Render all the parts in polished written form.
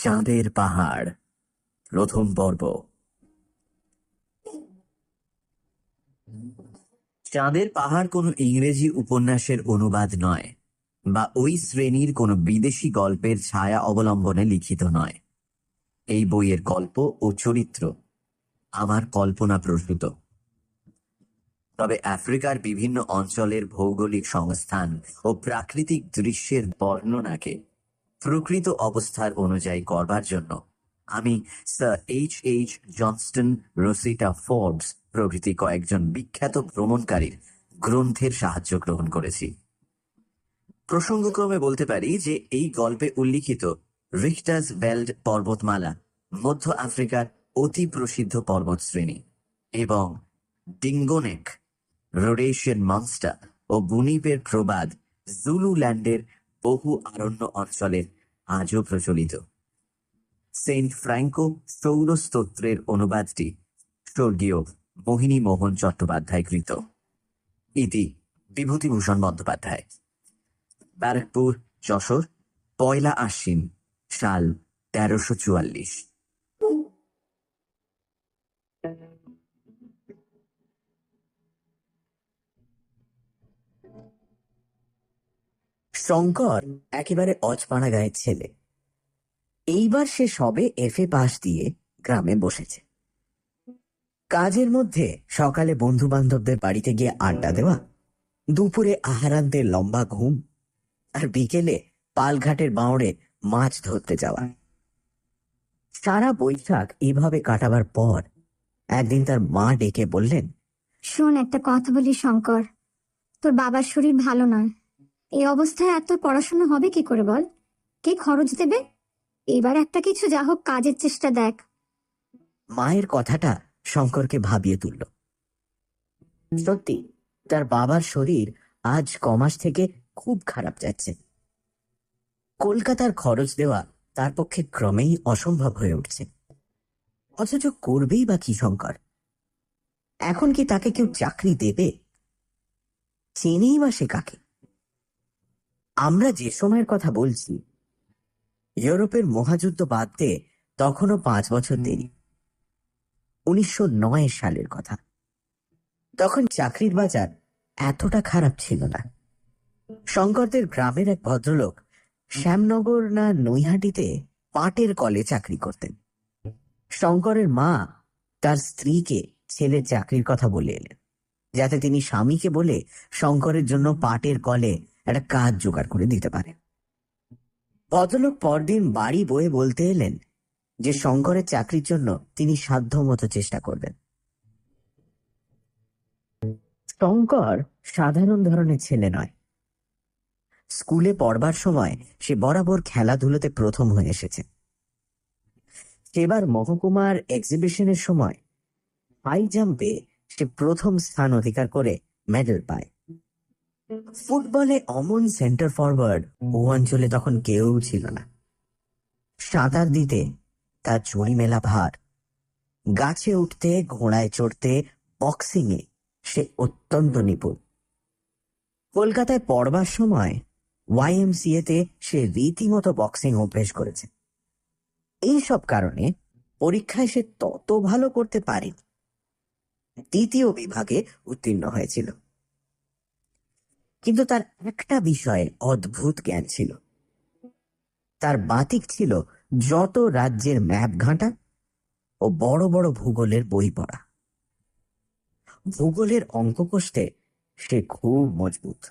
চাঁদের পাহাড় প্রথম পর্ব। চাঁদের পাহাড় কোনো ইংরেজি উপন্যাসের অনুবাদ নয়, বা ওই শ্রেণীর কোনো বিদেশি গল্পের ছায়া অবলম্বনে লিখিত নয়। এই বইয়ের গল্প ও চরিত্র আমার কল্পনা প্রসূত। তবে আফ্রিকার বিভিন্ন অঞ্চলের ভৌগোলিক সংস্থান ও প্রাকৃতিক দৃশ্যের বর্ণনাকে প্রকৃত অবস্থার অনুযায়ী করবার জন্য আমি স্যার H.H. জনস্টন, রোসিটা ফোর্বস প্রভৃতি কয়েকজন বিখ্যাত ভ্রমণকারীর গ্রন্থের সাহায্য গ্রহণ করেছি। প্রসঙ্গক্রমে বলতে পারি যে এই গল্পে উল্লিখিত রিখটার্স ভেল্ড পর্বতমালা মধ্য আফ্রিকার অতি প্রসিদ্ধ পর্বতশ্রেণী, এবং ডিঙ্গোনেক, রোডেশিয়ান মনস্টার ও বুনিপের প্রবাদ জুলুল্যান্ডের বহু আরণ্য অঞ্চলের আজও প্রচলিত। সেন্ট ফ্রাঙ্কো সৌরস্তোত্রের অনুবাদটি স্বর্গীয় মোহিনী মোহন চট্টোপাধ্যায় কৃত। ইতি বিভূতিভূষণ বন্দ্যোপাধ্যায়। ব্যারাকপুর, যশোর, 1 আশ্বিন, সাল 1344। শঙ্কর একেবারে অজপাড়া গায়ের ছেলে। এইবার সে সবে FA পাশ দিয়ে গ্রামে বসেছে। কাজের মধ্যে সকালে বন্ধু বান্ধবদের বাড়িতে গিয়ে আড্ডা দেওয়া, দুপুরে আহারান্তের লম্বা ঘুম, আর বিকেলে পালঘাটের বাঁওড়ে মাছ ধরতে যাওয়া। সারা বৈশাখ এভাবে কাটাবার পর একদিন তার মা ডেকে বললেন, শোন, একটা কথা বলি শঙ্কর, তোর বাবার শরীর ভালো নয়। এই অবস্থায় এত পড়াশোনা হবে কি করে বল? কে খরচ দেবে? এবার একটা কিছু যা হোক কাজের চেষ্টা দেখ। মায়ের কথাটা শঙ্করকে ভাবিয়ে তুলল। সত্যি তার বাবার শরীর আজ কমাস থেকে খুব খারাপ যাচ্ছে। কলকাতার খরচ দেওয়া তার পক্ষে ক্রমেই অসম্ভব হয়ে উঠছে। অথচ করবেই বা কি শঙ্কর? এখন কি তাকে কেউ চাকরি দেবে? চেনেই বা সে কাকে? আমরা যে সময়ের কথা বলছি, ইউরোপের মহাযুদ্ধ বাদতে তখনও 5 বছর দেরি। 1909 সালের কথা। তখন চাকরির বাজার এতটা খারাপ ছিল না। শঙ্করদের গ্রামের এক ভদ্রলোক শ্যামনগর না নৈহাটিতে পাটের কলে চাকরি করতেন। শঙ্করের মা তার স্ত্রীকে ছেলের চাকরির কথা বলে এলেন, যাতে তিনি স্বামীকে বলে শঙ্করের জন্য পাটের কলে একটা কাজ জোগাড় করে দিতে পারেন। ভদ্রলোক পরদিন বাড়ি বয়ে বলতে এলেন যে শঙ্করের চাকরির জন্য তিনি সাধ্যমতো চেষ্টা করবেন। শঙ্কর সাধারণ ধরনের ছেলে নয়। স্কুলে পড়বার সময় সে বরাবর খেলাধুলোতে প্রথম হয়ে এসেছে। সেবার মহকুমার এক্সিবিশনের সময় হাই জাম্পে সে প্রথম স্থান অধিকার করে মেডেল পায়। ফুটবলে অমন সেন্টার ফরওয়ার্ড ও অঞ্চলে তখন কেউ ছিল না। সাঁতার দিতে তার চুরি মেলা ভার। গাছে উঠতে, ঘোড়ায় চড়তে, বক্সিংয়ে সে অত্যন্ত নিপুণ। কলকাতায় পড়বার সময় YMCA-তে সে রীতিমতো বক্সিং অভ্যেস করেছে। এইসব কারণে পরীক্ষায় সে তত ভালো করতে পারেনি। 2য় বিভাগে উত্তীর্ণ হয়েছিল। কিন্তু তার একটা বিষয়ে অদ্ভুত জ্ঞান ছিল। তার বাতিক ছিল যত রাজ্যের ম্যাপ ঘাঁটা ও বড় বড় ভূগোলের বই পড়া। ভূগোলের অঙ্ক কষতে সে খুব মজবুত।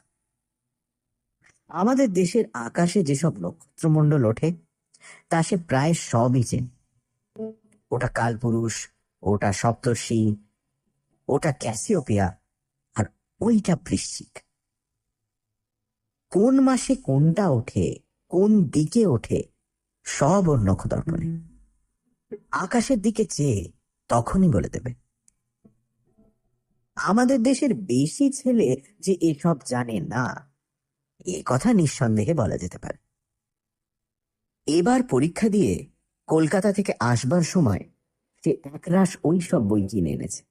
আমাদের দেশের আকাশে যেসব নক্ষত্রমণ্ডল ওঠে তা সে প্রায় সবই চেনে। ওটা কালপুরুষ, ওটা সপ্তর্ষি, ওটা ক্যাসিওপিয়া, আর ওইটা বৃশ্চিক। কোন মাসে কোনটা ওঠে, কোন দিকে ওঠে, সব ওর নখদর্পণে। আকাশের দিকে চেয়ে তখনই বলে দেবে। আমাদের দেশের বেশি ছেলে যে এসব জানে না, এ কথা নিঃসন্দেহে বলা যেতে পারে। এবার পরীক্ষা দিয়ে কলকাতা থেকে আসবার সময় সে একরাশ ওই সব বই কিনে এনেছে।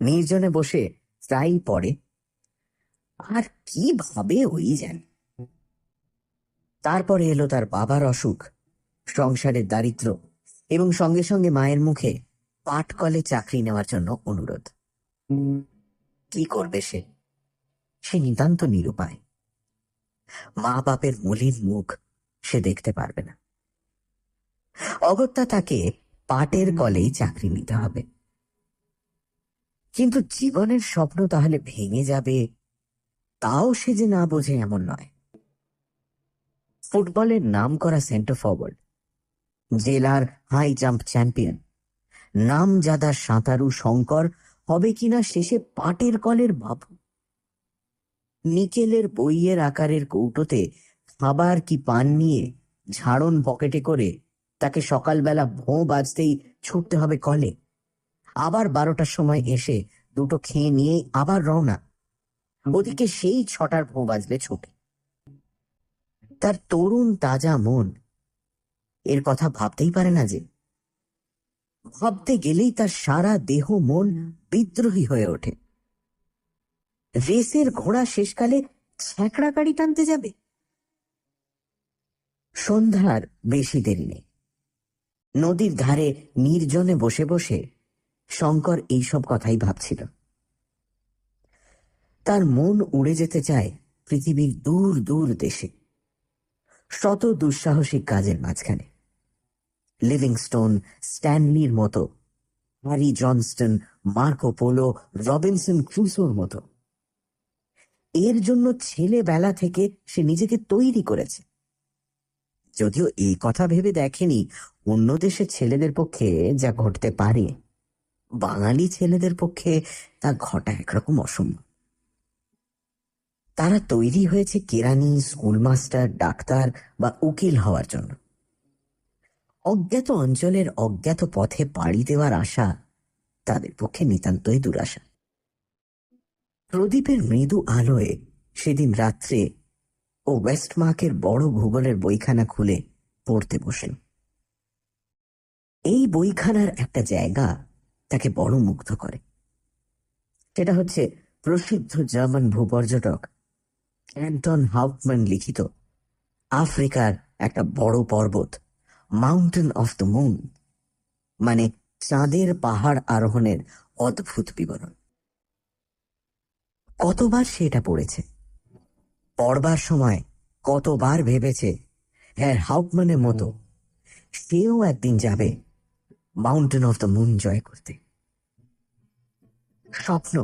নির্জনে বসে প্রায়ই পড়ে, আর কি ভাবে ওই জানে। তারপরে এলো তার বাবার অসুখ। সংসারের দারিদ্র্য এবং সঙ্গে সঙ্গে মায়ের মুখে পাটকলে চাকরি নেওয়ার জন্য অনুরোধ। কি করবে সে? সে নিতান্ত নিরুপায়। মা বাপের মলিন মুখ সে দেখতে পারবে না। অগত্যা তাকে পাটের কলেই চাকরি নিতে হবে। কিন্তু জীবনের স্বপ্ন তাহলে ভেঙে যাবে, তাও সে যে না বোঝে এমন নয়। ফুটবলের নাম করা সেন্টার ফরওয়ার্ড, জেলার হাই জাম্প চ্যাম্পিয়ন, নামজাদা সাঁতারু শঙ্কর হবে কিনা শেষে পাটের কলের বাবু। নিকেলের বইয়ের আকারের কৌটোতে খাবার কি পান নিয়ে ঝাড়ন পকেটে করে তাকে সকালবেলা ভোঁ বাজতেই ছুটতে হবে কলে, আবার 12টার সময় এসে দুটো খেয়ে নিয়ে আবার রওনা। ওদিকে সেই 6টার ভোঁ বাজলে ছুটে। তার তরুণ তাজা মন এর কথা ভাবতেই পারে না, যে ভাবতে গেলেই তার সারা দেহ মন বিদ্রোহী হয়ে ওঠে। রেসের ঘোড়া শেষকালে ছ্যাঁকড়া গাড়ি টানতে যাবে। সন্ধ্যার বেশি দেরি নেই। নদীর ধারে নির্জনে বসে বসে শঙ্কর এইসব কথাই ভাবছিল। তার মন উড়ে যেতে চায় পৃথিবীর দূর দূর দেশে, শত দুঃসাহসিক কাজের মাঝখানে। লিভিংস্টোন, স্ট্যানলির মতো, Harry Johnston, Marco Polo, Robinson ক্রুসোর মতো। এর জন্য ছেলেবেলা থেকে সে নিজেকে তৈরি করেছে। যদিও এই কথা ভেবে দেখেনি অন্য দেশের ছেলেদের পক্ষে যা ঘটতে পারে, বাঙালি ছেলেদের পক্ষে তা ঘটা একরকম অসম্ভব। তারা তৈরি হয়েছে কেরানি, স্কুলমাস্টার, ডাক্তার বা উকিল হওয়ার জন্য। অজ্ঞাত অঞ্চলের অজ্ঞাত পথে পাড়ি দেওয়ার আশা তাদের পক্ষে নিতান্তই দুরাশা। প্রদীপের মৃদু আলোয় সেদিন রাত্রে ও ওয়েস্টমার্কের বড় ভূগোলের বইখানা খুলে পড়তে বসেন। এই বইখানার একটা জায়গা তাকে বড় মুগ্ধ করে। সেটা হচ্ছে প্রসিদ্ধ জার্মান ভূপর্যটক অ্যান্টন হাউফম্যান লিখিত আফ্রিকার একটা বড় পর্বত, মাউন্টেন অফ দ্য মুন, মানে চাঁদের পাহাড় আরোহণের অদ্ভুত বিবরণ। কতবার সে এটা পড়েছে, পড়বার সময় কতবার ভেবেছে হ্যাঁ হাউফম্যানের মতো সেও একদিন যাবে মাউন্টেন অফ দ্য মুন জয় করতে। স্বপ্ন।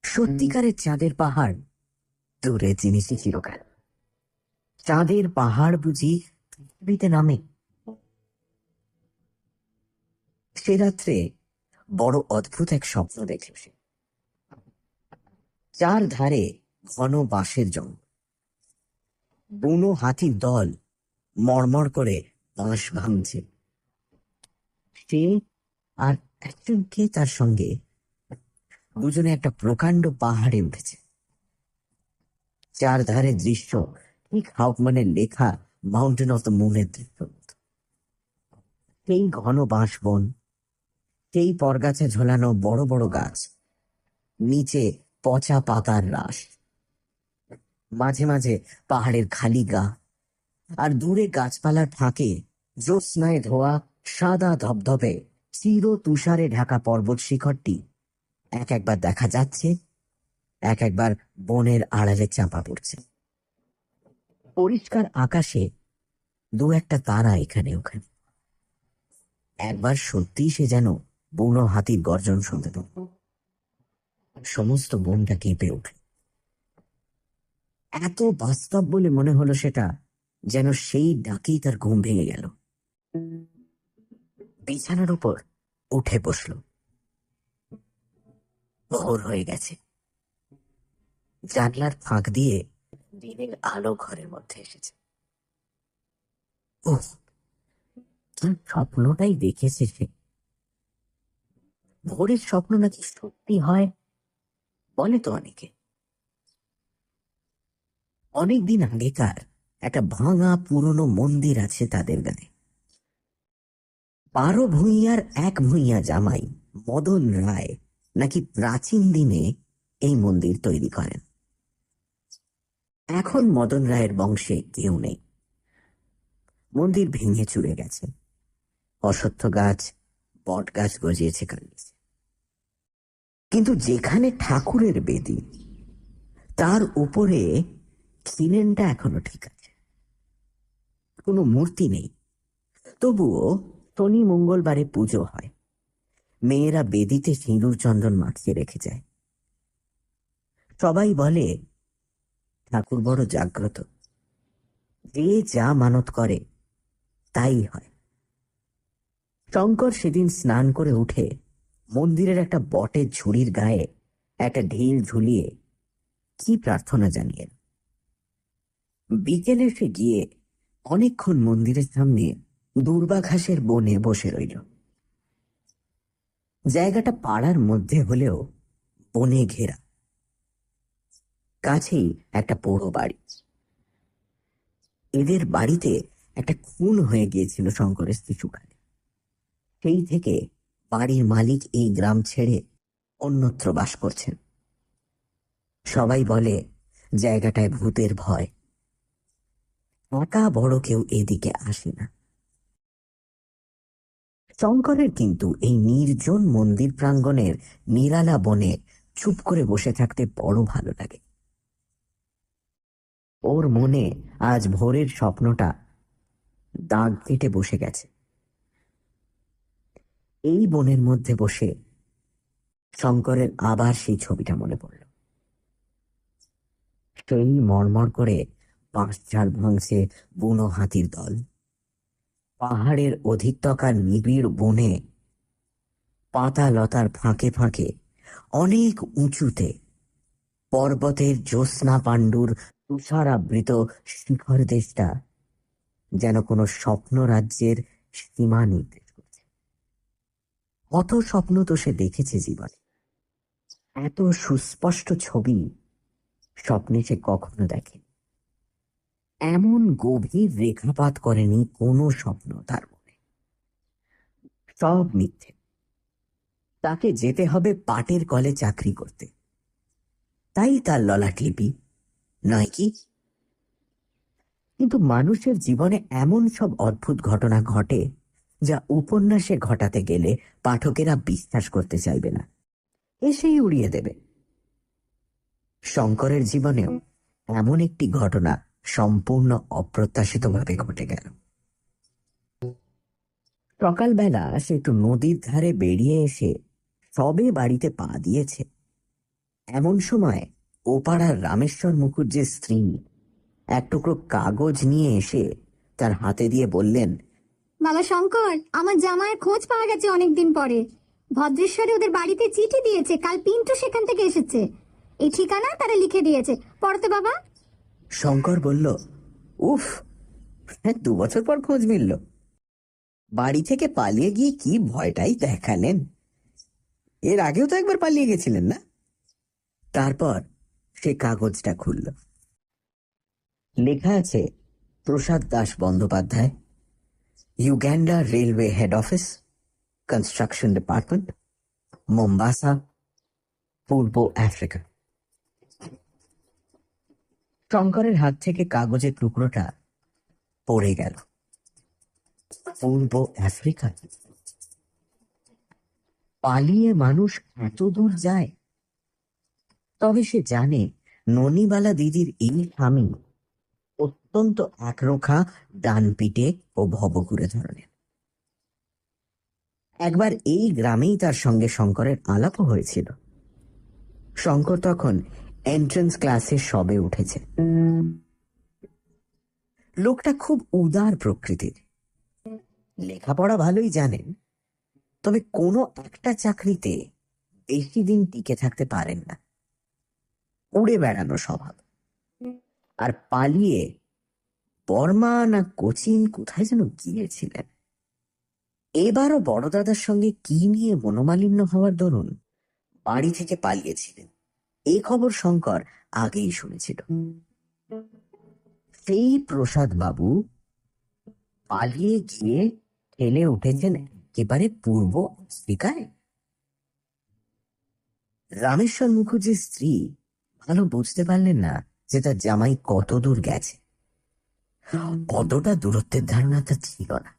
সত্যিকারের চাঁদের পাহাড় দূরের জিনিসই চিরকাল। চাঁদের পাহাড় বুঝি পৃথিবীতে নামে? সে রাত্রে বড় অদ্ভুত এক স্বপ্ন দেখল সে। চার ধারে ঘন বাঁশের জঙ্গল, বুনো হাতির দল মড়মড় করে বাঁশ ভাঙছে। সে আর একজন কে তার সঙ্গে, দুজনে একটা প্রকাণ্ড পাহাড়ে উঠেছে। চার ধারে দৃশ্য ঠিক হাউফম্যানের লেখা মাউন্টেন অফ দ্য মুনের দৃশ্য। সেই ঘন বাঁশ বন, সেই পরগাছা ঝোলানো বড় বড় গাছ, নিচে পচা পাতার রাশ, মাঝে মাঝে পাহাড়ের খালি গা, আর দূরে গাছপালার ফাঁকে জ্যোৎস্নায় ধোয়া সাদা ধবধবে চির তুষারে ঢাকা পর্বত শিখরটি এক একবার দেখা যাচ্ছে, এক একবার বনের আড়ালে চাপা পড়ছে। পরিষ্কার আকাশে দু একটা তারা এখানে ওখানে। একবার সত্যি সে যেন বুনো হাতির গর্জন শুনতে পেল। সমস্ত বনটা কেঁপে ওঠে। এত বাস্তব বলে মনে হলো সেটা, যেন সেই ডাকেই তার ঘুম ভেঙে গেল। বিছানার উপর উঠে বসল। ভোর হয়ে গেছে। জানলার ফাঁক দিয়ে দিনের আলো ঘরের মধ্যে এসেছে। উফ, কি স্বপ্নটাই দেখেছে সে। ভোরের স্বপ্ন নাকি সত্যি হয় বলে তো অনেকে। অনেকদিন আগেকার একটা ভাঙা পুরনো মন্দির আছে তাদের গায়ে। 12 ভূঁইয়ার এক ভূঁইয়া জামাই মদন রায় নাকি প্রাচীন দিনে এই মন্দির তৈরি করেন। এখন মদন রায়ের বংশে কেউ নেই। মন্দির ভেঙে চুরে গেছে, অশ্বত্থ গাছ বট গাছ গজিয়েছে কান্দিছে। কিন্তু যেখানে ঠাকুরের বেদি, তার উপরে খিলেনটা এখনো ঠিক আছে। কোনো মূর্তি নেই, তবুও শনি মঙ্গলবারে পুজো হয়। মেয়েরা বেদিতে সিঁদুর চন্দন মাখিয়ে রেখে যায়। সবাই বলে ঠাকুর বড় জাগ্রত, যে যা মানত করে তাই হয়। শঙ্কর সেদিন স্নান করে উঠে মন্দিরের একটা বটের ঝুড়ির গায়ে একটা ঢিল ঝুলিয়ে কি প্রার্থনা জানিয়ে বিকেলে সে গিয়ে অনেকক্ষণ মন্দিরের সামনে দূর্বা ঘাসের বনে বসে রইল। জায়গাটা পাড়ার মধ্যে হলেও বনে ঘেরা, কাছেই একটা পোড়ো বাড়ি। এদের বাড়িতে একটা খুন হয়ে গিয়েছিল শঙ্করের শিশুকালে। সেই থেকে বাড়ির মালিক এই গ্রাম ছেড়ে অন্যত্র বাস করছেন। সবাই বলে জায়গাটায় ভূতের ভয়, একা বড় কেউ এদিকে আসে না। শঙ্করের কিন্তু এই নির্জন মন্দির প্রাঙ্গণের নিরালা বনে চুপ করে বসে থাকতে বড় ভালো লাগে। ওর মনে আজ ভোরের স্বপ্নটা দাগ কেটে বসে গেছে। এই বনের মধ্যে বসে শঙ্করের আবার সেই ছবিটা মনে পড়ল। সেই মরমর করে বাঁশ ঝাড় ভাঙছে বুনো হাতির দল। পাহাড়ের অধিকতকার নিবিড় বনে পাতা লতার ফাঁকে ফাঁকে অনেক উঁচুতে পর্বতের জ্যোৎস্না পাণ্ডুর তুষারাবৃত শিখর দেশটা যেন কোনো স্বপ্ন রাজ্যের সীমা নির্দেশ করছে। কত স্বপ্ন তো সে দেখেছে জীবনে, এত সুস্পষ্ট ছবি স্বপ্নে সে কখনো দেখেনি। এমন গভীর রেখাপাত করেনি কোনো স্বপ্ন তার মনে। সব মিথ্যে। তাকে যেতে হবে পাটের কলে চাকরি করতে, তাই তার ললাট লিপি, নয় কি? কিন্তু মানুষের জীবনে এমন সব অদ্ভুত ঘটনা ঘটে যা উপন্যাসে ঘটাতে গেলে পাঠকেরা বিশ্বাস করতে চাইবে না, এসেই উড়িয়ে দেবে। শঙ্করের জীবনেও এমন একটি ঘটনা সম্পূর্ণ অপ্রত্যাশিতভাবে ঘটে গেল। সকালবেলা সে একটু নদীর ধারে বেরিয়ে এসে সবে বাড়িতে পা দিয়েছে, এমন সময় ওপাড়ার রামেশ্বর মুখুজ্জের স্ত্রী এক টুকরো কাগজ নিয়ে এসে তার হাতে দিয়ে বললেন, বাবা শঙ্কর, আমার জামাইয়ের খোঁজ পাওয়া গেছে অনেকদিন পরে। ভদ্রেশ্বরে ওদের বাড়িতে চিঠি দিয়েছে, কাল পিন্টু সেখান থেকে এসেছে। এই ঠিকানা তারা লিখে দিয়েছে, পড়তে বাবা। শঙ্কর বলল, উফ, 2 বছর পর খোঁজ মিলল। বাড়ি থেকে পালিয়ে গিয়ে কি ভয়টাই দেখালেন। এর আগেও তো একবার পালিয়ে গেছিলেন না? তারপর সে কাগজটা খুলল। লেখা আছে, Prasad Das Bandyopadhyay, Uganda railway head office, construction department, Mombasa, পূর্ব আফ্রিকা। শঙ্করের হাত থেকে কাগজের টুকরোটা পড়ে গেল। পূর্ব আফ্রিকা? পালিয়ে মানুষ এত দূর যায়? তবে সে জানে ননিবালা দিদির এই স্বামী অত্যন্ত একরোখা, ডানপিটে ও ভবঘুরে ধরনের। একবার এই গ্রামেই তার সঙ্গে শঙ্করের আলাপও হয়েছিল। শঙ্কর তখন এন্ট্রান্স ক্লাসে সবে উঠেছে। লোকটা খুব উদার প্রকৃতির, লেখাপড়া ভালোই জানেন, তবে কোনো একটা চাকরিতে বেশি দিন টিকে থাকতে পারেন না। উড়ে বেড়ানো স্বভাব। আর পালিয়ে বর্মা না কোচিন কোথায় যেন গিয়েছিলেন। এবারও বড় দাদার সঙ্গে কি নিয়ে মনোমালিন্য হওয়ার দরুন বাড়ি থেকে পালিয়েছিলেন, এই খবর শঙ্কর আগেই শুনেছিল। সেই প্রসাদ বাবু পালিয়ে গিয়ে ঠেলে উঠেছেন একেবারে পূর্ব আফ্রিকায়। রামেশ্বর মুখুজ্জির স্ত্রী ভালো বুঝতে পারলেন না যে তার জামাই কত দূর গেছে। অতটা দূরত্বের ধারণা তার ছিল না।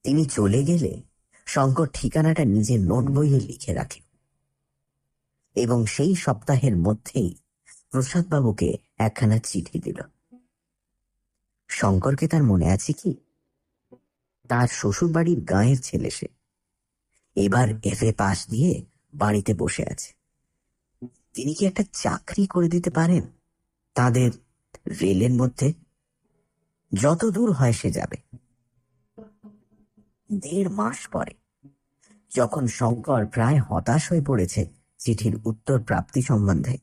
তিনি চলে গেলে শঙ্কর ঠিকানাটা নিজের নোট বইয়ে লিখে রাখে এবং সেই সপ্তাহের মধ্যেই প্রসাদবাবুকে একখানা চিঠি দিল। শঙ্করকে তার মনে আছে কি, তার শ্বশুরবাড়ির গাঁয়ের ছেলে সে। এবার FA পাস দিয়ে বাড়িতে বসে আছে। তিনি কি একটা চাকরি করে দিতে পারেন তাদের রেলের মধ্যে? যত দূর হয় সে যাবে। 1.5 মাস পরে, যখন শঙ্কর প্রায় হতাশ হয়ে পড়েছে চিঠির উত্তর প্রাপ্তি সম্বন্ধে,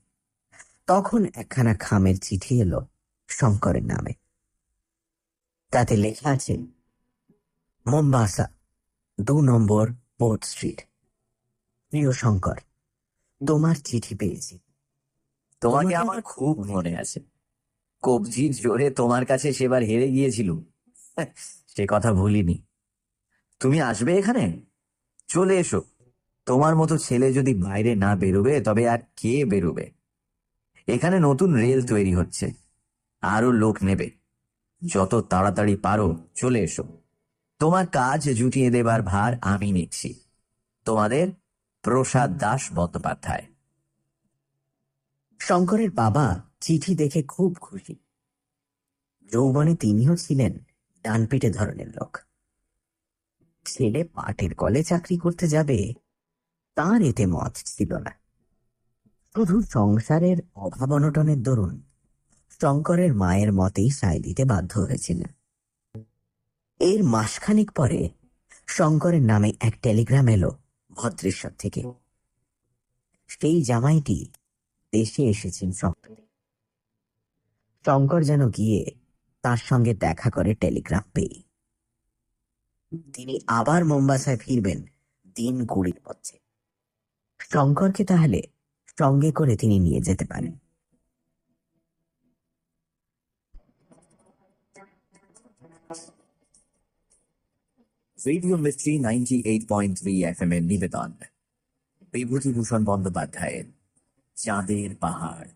তখন একখানা খামের চিঠি এলো শঙ্করের নামে। তাতে লেখা আছে, মোম্বাসা, 2 নম্বর পোর্ট স্ট্রিট। প্রিয় শঙ্কর, তোমার চিঠি পেয়েছি। তোমাকে আমার খুব মনে আছে। কবজির জোরে তোমার কাছে সেবার হেরে গিয়েছিল, সে কথা ভুলিনি। তুমি আসবে এখানে? চলে এসো। তোমার মতো ছেলে যদি বাইরে না বেরোবে তবে আর কে বেরোবে? এখানে নতুন রেল তৈরি হচ্ছে, আরো লোক নেবে। যত তাড়াতাড়ি পারো চলে এসো। তোমার কাজ জুটিয়ে দেবার ভার আমি নিচ্ছি। তোমাদের প্রসাদ দাস বন্দ্যোপাধ্যায়। শঙ্করের বাবা চিঠি দেখে খুব খুশি। যৌবনে তিনিও ছিলেন ডানপিটে ধরনের লোক। ছেলে পাটের কলে চাকরি করতে যাবে, তার এতে মত ছিল না। শুধু সংসারের অভাব অনটনের দরুন শঙ্করের মায়ের মতেই সায় দিতে বাধ্য হয়েছিলেন। এর মাসখানেক পরে শঙ্করের নামে এক টেলিগ্রাম এলো ভদ্রেশ্বর থেকে। সেই জামাইটি দেশে এসেছেন সম্প্রতি। শঙ্কর যেন গিয়ে তার সঙ্গে দেখা করে টেলিগ্রাম পেয়ে। তিনি আবার মোম্বাসায় ফিরবেন 3-20 মধ্যে। শঙ্করকে তাহলে সঙ্গে করে তিনি নিয়ে যেতে পারেন। রেডিও মিস্ট্রি 98.3 FM এর নিবেদন বিভূতিভূষণ বন্দ্যোপাধ্যায়ের চাঁদের পাহাড়।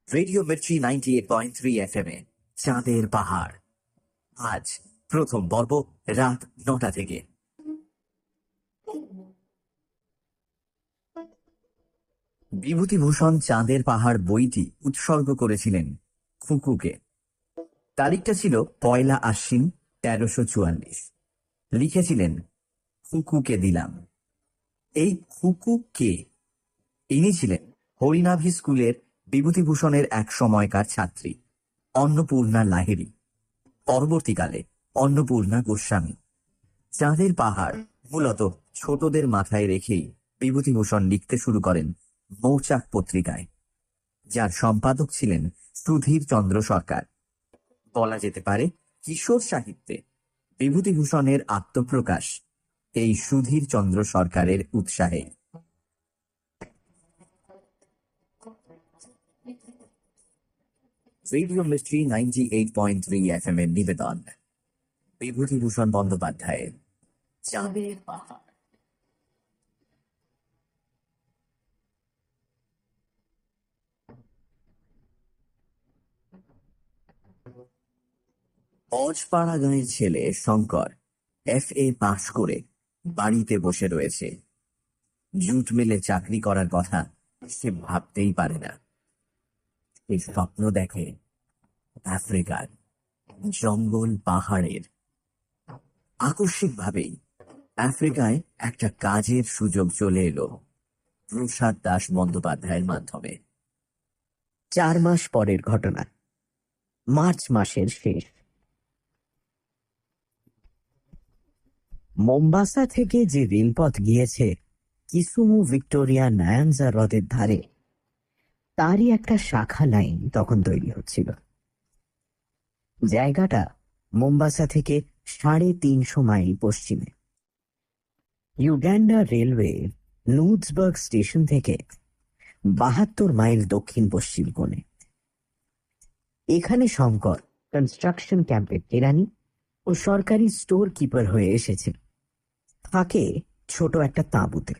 রেডিও মির্চি 98.3 FM এ চাঁদের পাহাড়, আজ প্রথম পর্ব, রাত 9টা থেকে। বিভূতিভূষণ চাঁদের পাহাড় বইটি উৎসর্গ করেছিলেন খুকুকে। তারিখটা ছিল 1 আশ্বিন 1344। লিখেছিলেন, খুকুকে দিলাম। এই খুকু কে? ইনি ছিলেন হরিনাভি স্কুলের বিভূতিভূষণের এক সময়কার ছাত্রী অন্নপূর্ণা লাহিড়ী, পরবর্তীকালে অন্নপূর্ণা গোস্বামী। চাঁদের পাহাড় মূলত ছোটদের মাথায় রেখেই বিভূতিভূষণ লিখতে শুরু করেন মৌচাক পত্রিকায়, যার সম্পাদক ছিলেন সুধীর চন্দ্র সরকার। বলা যেতে পারে কিশোর সাহিত্যে বিভূতিভূষণের আত্মপ্রকাশ এই সুধীর চন্দ্র সরকারের উৎসাহে। রেডিও মিস্ট্রি 98.3 FM এর নিবেদন বিভূতিভূষণ বন্দ্যোপাধ্যায়ের চাঁদের পাহাড়। অজপাড়া গাঁয়ের ছেলে শঙ্কর FA পাশ করে বাড়িতে বসে রয়েছে। জুট মিলে চাকরি করার কথা সে ভাবতেই পারে না। এই স্বপ্ন দেখে আফ্রিকার জঙ্গল পাহাড়ের। আকস্মিকভাবেই আফ্রিকায় একটা কাজের সুযোগ চলে এলো প্রসাদ দাস বন্দ্যোপাধ্যায়ের মাধ্যমে। 4 মাস পরের ঘটনা, মার্চ মাসের শেষ। মোম্বাসা থেকে যে রেলপথ গিয়েছে কিসুমু ভিক্টোরিয়া নায়ানজা হ্রদের ধারে, তারই একটা শাখা লাইন তখন তৈরি হচ্ছিল। জায়গাটা মোম্বাসা থেকে 350 মাইল পশ্চিমে। ইউগান্ডা রেলওয়ে নুডসবার্গ স্টেশন থেকে 72 মাইল দক্ষিণ পশ্চিম কোণে। এখানে শঙ্কর কনস্ট্রাকশন ক্যাম্পের কেরানি ও সরকারি স্টোর কিপার হয়ে এসেছে। থাকে ছোট একটা তাঁবুতে।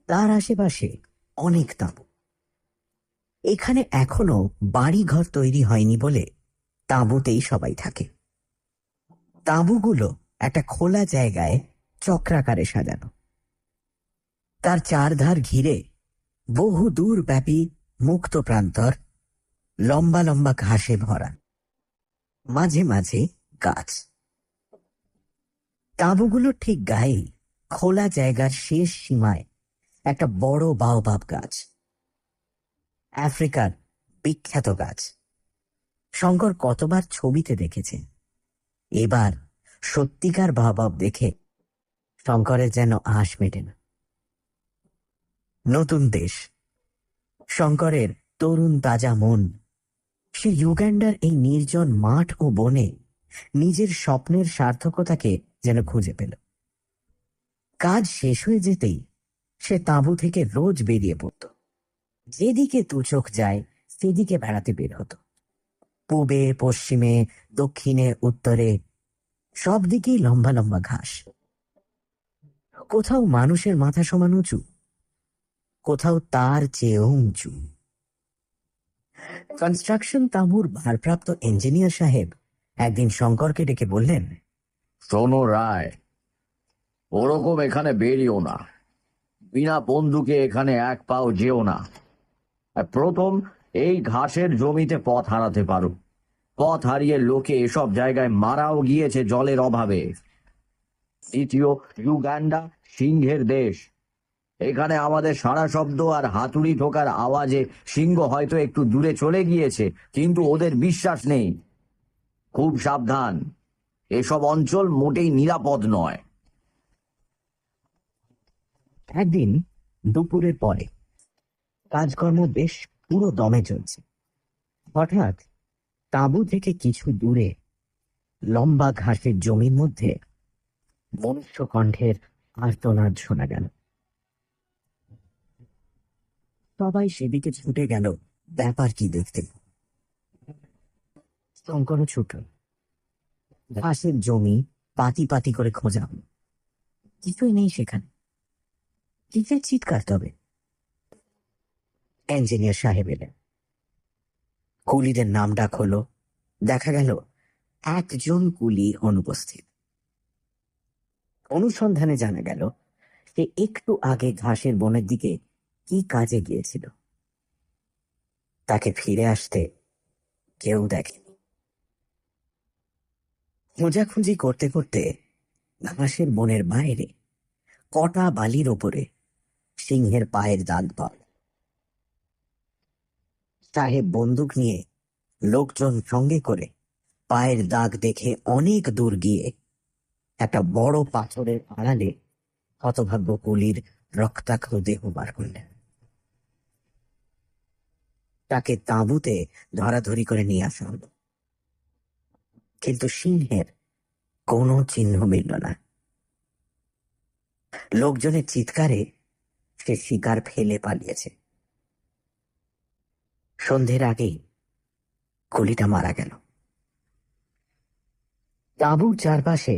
তার আশেপাশে অনেক তাঁবু। এখানে এখনো বাড়ি ঘর তৈরি হয়নি বলে তাঁবুতেই সবাই থাকে। তাঁবুগুলো একটা খোলা জায়গায় চক্রাকারে সাজানো। তার চারধার ঘিরে বহু দূর ব্যাপী মুক্ত প্রান্তর, লম্বা লম্বা ঘাসে ভরা, মাঝে মাঝে গাছ। তাঁবুগুলোর ঠিক গায়ে খোলা জায়গার শেষ সীমায় একটা বড় বাওবাব গাছ, আফ্রিকার বিখ্যাত গাছ। শঙ্কর কতবার ছবিতে দেখেছে, এবার সত্যিকার বাওবাব দেখে শঙ্করের যেন আঁশ মেটে না। নতুন দেশ, শঙ্করের তরুণ তাজা মন। সে ইউগান্ডার এই নির্জন মাঠ ও বনে নিজের স্বপ্নের সার্থকতাকে যেন খুঁজে পেল। কাজ শেষ হয়ে যেতেই সে তাঁবু থেকে রোজ বেরিয়ে পড়ত। যেদিকে দু চোখ যায় সেদিকে বেড়াতে বের হতো। পূবে, পশ্চিমে, দক্ষিণে, উত্তরে সব দিকেই লম্বা লম্বা ঘাস। কোথাও মানুষের মাথা সমান উঁচু, কোথাও তার চেয়েও উঁচু। কনস্ট্রাকশন তাঁবুর ভারপ্রাপ্ত ইঞ্জিনিয়ার সাহেব একদিন শঙ্করকে ডেকে বললেন, শোনো রায়, ওরকম এখানে বেরিও না। বিনা বন্দুকে এখানে এক পাও যেও না। আর প্রথম, এই ঘাসের জমিতে পথ হারাতে পারো। পথ হারিয়ে লোকে এসব জায়গায় মারাও গিয়েছে জলের অভাবে। দ্বিতীয়, ইউগান্ডা সিংহের দেশ। এখানে আমাদের সারা শব্দ আর হাতুড়ি ঠোকার আওয়াজে সিংহ হয়তো একটু দূরে চলে গিয়েছে, কিন্তু ওদের বিশ্বাস নেই। খুব সাবধান, এসব অঞ্চল মোটেই নিরাপদ নয়। একদিন দুপুরের পরে কাজকর্ম বেশ পুরো দমে চলছে। হঠাৎ তাঁবু থেকে কিছু দূরে লম্বা ঘাসের জমির মধ্যে মনুষ্য কণ্ঠের আর্তনাদ শোনা গেল। সবাই সেদিকে ছুটে গেল ব্যাপার কি দেখতে। শঙ্করও ছুটল। ঘাসের জমি পাতি পাতি করে খোঁজা হলো, কিছুই নেই সেখানে। কিসের চিৎকার তবে? ইঞ্জিনিয়ার সাহেব এলেন। কুলিদের নাম ডাক হলো। দেখা গেল একজন কুলি অনুপস্থিত। অনুসন্ধানে জানা গেল সে একটু আগে ঘাসের বনের দিকে কি কাজে গিয়েছিল। তাকে ফিরে আসতে কেউ দেখেনি। খোঁজাখুঁজি করতে করতে ঘাসের বনের বাইরে কটা বালির ওপরে সিংহের পায়ের দাগ পাওয়া। সাহেব বন্দুক নিয়ে লোকজন সঙ্গে করে পায়ের দাগ দেখে অনেক দূর গিয়ে একটা বড় পাথরের আড়ালে হতভাগ্য কুলির রক্তাক্ত দেহ বার করলেন। তাকে তাঁবুতে ধরাধরি করে নিয়ে আসা হলো, কিন্তু সিংহের কোনো চিহ্ন মিলল না। লোকজনের চিৎকারে সে শিকার ফেলে পালিয়েছে। সন্ধ্যের আগেই কুলিটা মারা গেল। তাঁবুর চারপাশে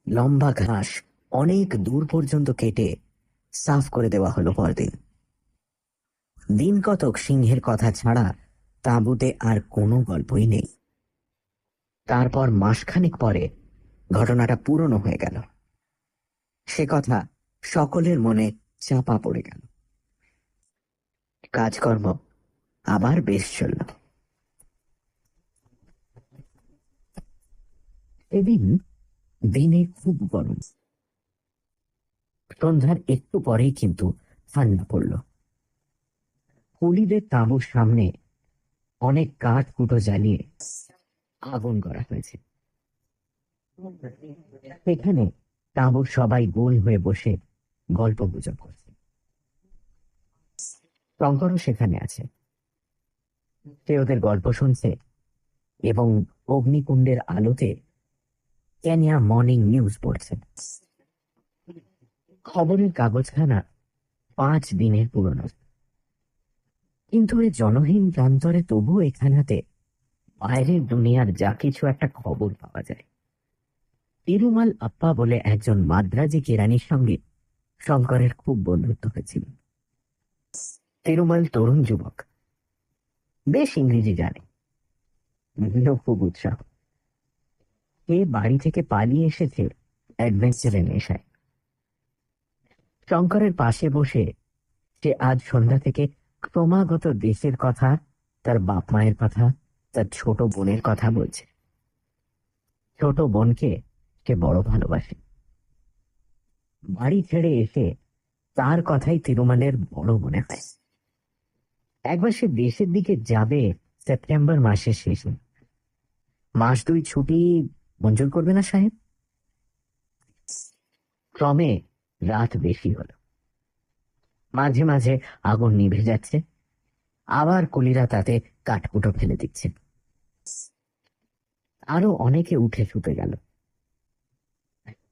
লম্বা ঘাস অনেক দূর পর্যন্ত কেটে সাফ করে দেওয়া হলো পরদিন। দিন কতক সিংহের কথা ছাড়া তাঁবুতে আর কোনো গল্পই নেই। তারপর মাসখানেক পরে ঘটনাটা পুরনো হয়ে গেল। সে কথা সকলের মনে চাপা পড়ে গেল। কাজকর্ম আবার বেশ চলল। এদিন দিনে খুব গরম। সন্ধ্যার একটু পরেই কিন্তু ঠান্ডা পড়ল। কুলিদের তাঁবুর সামনে অনেক কাঠ কুটো জ্বালিয়ে আগুন করা হয়েছে। সেখানে তাঁবুর সবাই গোল হয়ে বসে গল্প গুজব করছে। শঙ্করও সেখানে আছে। সে ওদের গল্প শুনছে এবং অগ্নিকুণ্ডের আলোতে কেনিয়া মর্নিং নিউজ পড়ছে। খবরের কাগজখানা 5 দিনের পুরনো, কিন্তু এই জনহীন প্রান্তরে তবু এখানাতে বাইরের দুনিয়ার যা কিছু একটা খবর পাওয়া যায়। তিরুমাল আপ্পা বলে একজন মাদ্রাজি কেরানির সঙ্গে শঙ্করের খুব বন্ধুত্ব হয়েছিল। তিরুমাল তরুণ যুবক, বেশ ইংরেজি জানে, মনেও খুব উৎসাহ। সে বাড়ি থেকে পালিয়ে এসেছে অ্যাডভেঞ্চারের নেশায়। শঙ্করের পাশে বসে সে আজ সন্ধ্যা থেকে ক্রমাগত দেশের কথা, তার বাপ মায়ের কথা, তার ছোট বোনের কথা বলছে। ছোট বোনকে সে বড় ভালোবাসে। বাড়ি ছেড়ে এসে তার কথাই তিরুমালের বড় মনে হয়। একবার সে দেশের দিকে যাবে সেপ্টেম্বর মাসের শেষে। মাস দুই ছুটি মঞ্জুর করবে না সাহেব? ক্রমে রাত বেশি হলো। মাঝে মাঝে আগুন নিভে যাচ্ছে, আবার কুলিরা তাতে কাঠকুটো ফেলে দিচ্ছে। আরো অনেকে উঠে শুতে গেল।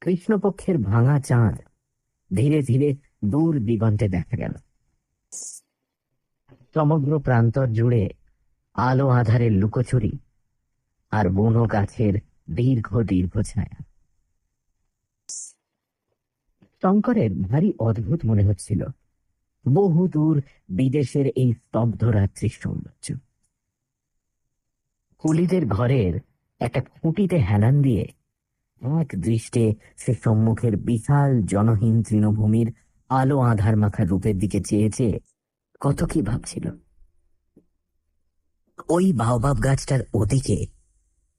কৃষ্ণপক্ষের ভাঙা চাঁদ ধীরে ধীরে দূর দিগন্তে দেখা গেল। সমগ্র প্রান্তর জুড়ে আলো আধারের লুকোচুরি আর বুনো গাছের দীর্ঘ দীর্ঘ ছায়া। শঙ্করের ভারী অদ্ভুত মনে হচ্ছিল বহু দূর বিদেশের এই স্তব্ধ রাত্রির সৌন্দর্য। কুলিদের ঘরের একটা খুঁটিতে হেলান দিয়ে এক দৃষ্টে সে সম্মুখের বিশাল জনহীন তৃণভূমির আলো আধার মাখা রূপের দিকে চেয়ে চেয়ে কত কি ভাবছিল। ওই বাওবাব গাছটার ওদিকে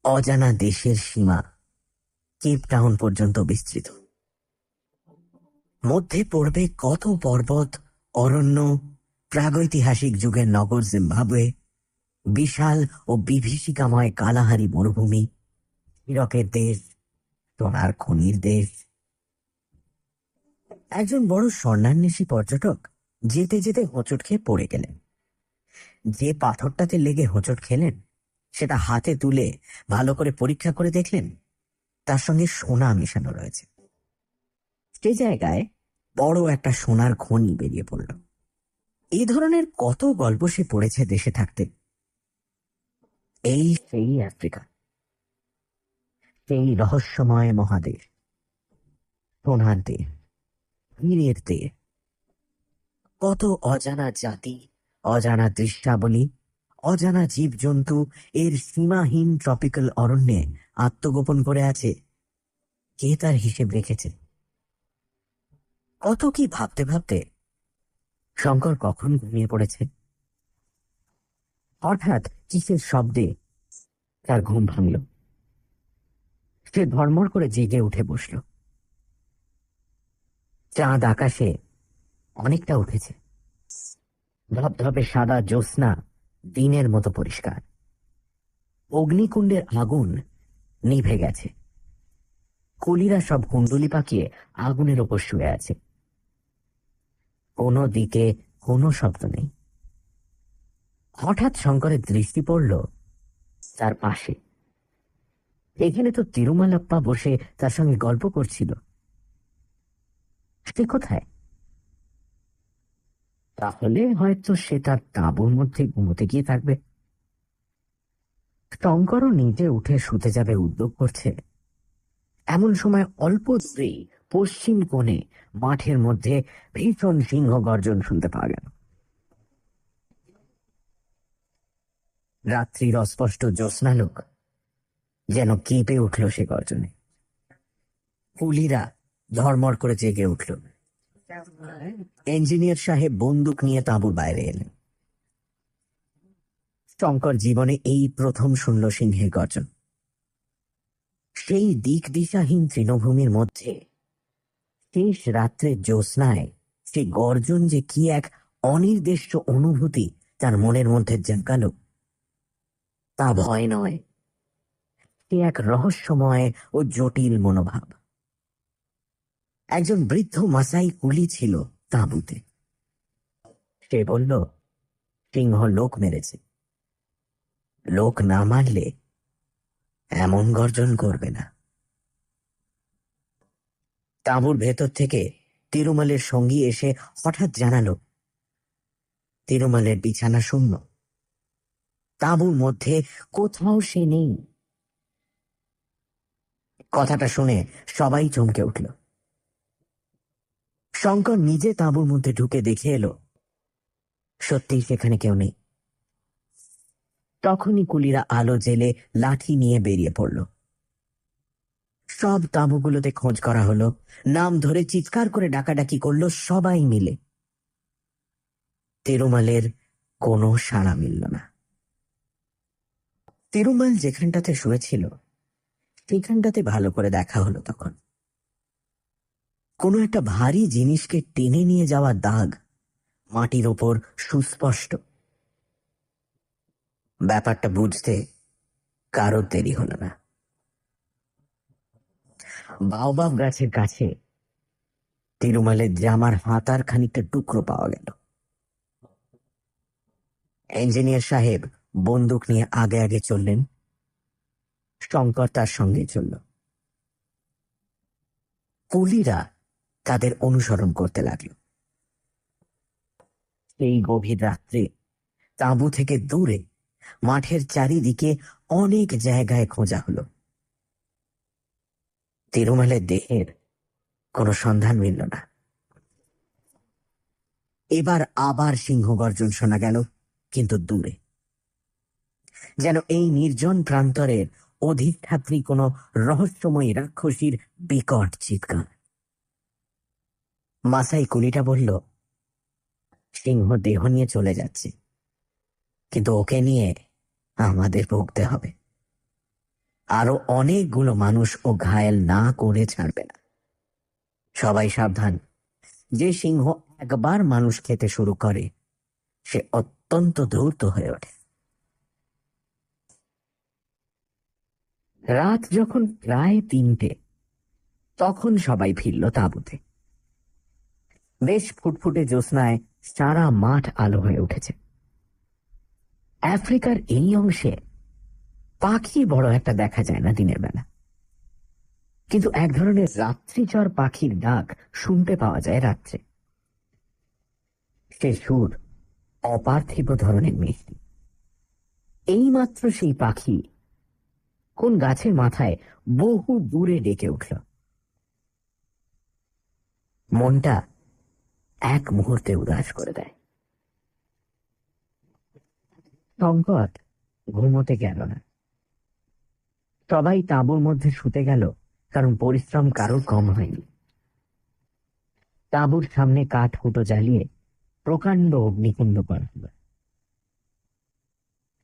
অজানা দেশের সীমা কেপ টাউন পর্যন্ত বিস্তৃত। মধ্যে পড়বে কত পর্বত, অরণ্য, প্রাগৈতিহাসিক যুগের নগর জিম্বাবুয়ে, বিশাল ও বিভীষিকাময় কালাহারি মরুভূমি, হীরকের দেশ, সোনার খনির দেশ। একজন বড় স্বর্ণান্বেষী পর্যটক যেতে যেতে হোঁচট খেয়ে পড়ে গেলেন। যে পাথরটাতে লেগে হোঁচট খেলেন সেটা হাতে তুলে ভালো করে পরীক্ষা করে দেখলেন তার সঙ্গে সোনা মেশানো রয়েছে। সে জায়গায় বড় একটা সোনার খনি বেরিয়ে পড়ল। এই ধরনের কত গল্প সে পড়েছে দেশে থাকতে। এই সেই আফ্রিকা, সেই রহস্যময় মহাদেশ, সোনার দেশ, হীরের দেশ। কত অজানা জাতি, অজানা দৃশ্যাবলী, অজানা জীবজন্তু এর সীমাহীন ট্রপিক্যাল অরণ্যে আত্মগোপন করে আছে। কে তার হিসেব রেখেছে? কত কি ভাবতে ভাবতে শঙ্কর কখন ঘুমিয়ে পড়েছে। হঠাৎ কিসের শব্দে তার ঘুম ভাঙল। সে ধর্মর করে জেগে উঠে বসল। চাঁদ আকাশে অনেকটা উঠেছে। ধবধবে সাদা জ্যোৎস্না দিনের মতো পরিষ্কার। অগ্নিকুণ্ডের আগুন নিভে গেছে। কুলিরা সব কুণ্ডুলি পাকিয়ে আগুনের ওপর শুয়ে আছে। কোনো দিকে কোনো শব্দ নেই। হঠাৎ শঙ্করের দৃষ্টি পড়ল তার পাশে। এখানে তো তিরুমালাপ্পা বসে তার সঙ্গে গল্প করছিল। সে কোথায়? তাহলে হয়তো সে তার তাঁবুর মধ্যে ঘুমোতে গিয়ে থাকবে। শঙ্করও নিজে উঠে শুতে যাবে উদ্যোগ করছে, এমন সময় অল্প দূরেই পশ্চিম কোণে মাঠের মধ্যে ভীষণ সিংহ গর্জন শুনতে পাওয়া গেল। রাত্রির অস্পষ্ট জ্যোৎস্নালোক যেন কেঁপে উঠল সে গর্জনে। কুলিরা ধর্মর করে জেগে উঠল। ইঞ্জিনিয়ার সাহেব বন্দুক নিয়ে তাঁবুর বাইরে এলেন। শঙ্কর জীবনে এই প্রথম শুনল সিংহের গর্জন। সেই দিক দিশাহীন তৃণভূমির মধ্যে শেষ রাত্রের জ্যোৎস্নায় সে গর্জন যে কি এক অনির্দিষ্ট অনুভূতি তার মনের মধ্যে জাগালো, তা ভয় নয়, সে এক রহস্যময় ও জটিল মনোভাব। একজন বৃদ্ধ মাসাই কুলি ছিল তাঁবুতে। সে বলল, সিংহ লোক মেরেছে। লোক না মারলে এমন গর্জন করবে না। তাঁবুর ভেতর থেকে তিরুমালের সঙ্গী এসে হঠাৎ জানালো, তিরুমালের বিছানা শূন্য। তাঁবুর মধ্যে কোথাও সে নেই। কথাটা শুনে সবাই চমকে উঠল। শঙ্কর নিজে তাঁবুর মধ্যে ঢুকে দেখে এলো সত্যিই সেখানে কেউ নেই। তখনই কুলিরা আলো জেলে লাঠি নিয়ে বেরিয়ে পড়ল। সব তাঁবুগুলোতে খোঁজ করা হলো, নাম ধরে চিৎকার করে ডাকাডাকি করলো সবাই মিলে। তিরুমালের কোনো সাড়া মিলল না। তিরুমাল যেখানটাতে শুয়েছিল সেখানটাতে ভালো করে দেখা হলো। তখন কোনো একটা ভারী জিনিসকে টেনে নিয়ে যাওয়া দাগ মাটির ওপর সুস্পষ্ট। ব্যাপারটা বুঝতে কারোর দেরি হলো না। বাওবাব গাছের কাছে তিরুমালের জামার হাতার খানিকটা টুকরো পাওয়া গেল। ইঞ্জিনিয়ার সাহেব বন্দুক নিয়ে আগে আগে চললেন, শঙ্কর তার সঙ্গে চলল। কুলিরা তাদের অনুসরণ করতে লাগল। সেই গভীর রাত্রে তাঁবু থেকে দূরে মাঠের চারিদিকে অনেক জায়গায় খোঁজা হলো। তিরুমালের দেহের কোনো সন্ধান মিলল না। এবার আবার সিংহ গর্জন শোনা গেল, কিন্তু দূরে, যেন এই নির্জন প্রান্তরের অধিষ্ঠাত্রী কোনো রহস্যময়ী রাক্ষসীর বিকট চিৎকার। মাসাই কুলিটা বলল, সিংহ দেহ নিয়ে চলে যাচ্ছে, কিন্তু ওকে নিয়ে আমাদের ভুগতে হবে। আরো অনেকগুলো মানুষ ও ঘায়েল না করে ছাড়বে না। সবাই সাবধান, যে সিংহ একবার মানুষ খেতে শুরু করে সে অত্যন্ত দ্রুত হয়ে ওঠে। রাত যখন প্রায় 3টে, তখন সবাই ফিরল তাঁবুতে। বেশ ফুটফুটে জ্যোৎস্নায় সারা মাঠ আলো হয়ে উঠেছে। আফ্রিকার এই অংশে পাখি বড় একটা দেখা যায় না দিনের বেলা, কিন্তু এক ধরনের রাত্রিচর পাখির ডাক শুনতে পাওয়া যায় রাত্রে। সে সুর অপার্থিব ধরনের মিষ্টি। এইমাত্র সেই পাখি কোন গাছের মাথায় বহু দূরে ডেকে উঠল। মনটা এক মুহূর্তে উদাস করে দেয়। শঙ্কর ঘুমোতে গেল না। সবাই তাঁবুর মধ্যে শুতে গেল, কারণ পরিশ্রম কারোর কম হয়নি। তাঁবুর সামনে কাঠ হুটো জ্বালিয়ে প্রকাণ্ড অগ্নিকুণ্ড করা হলো।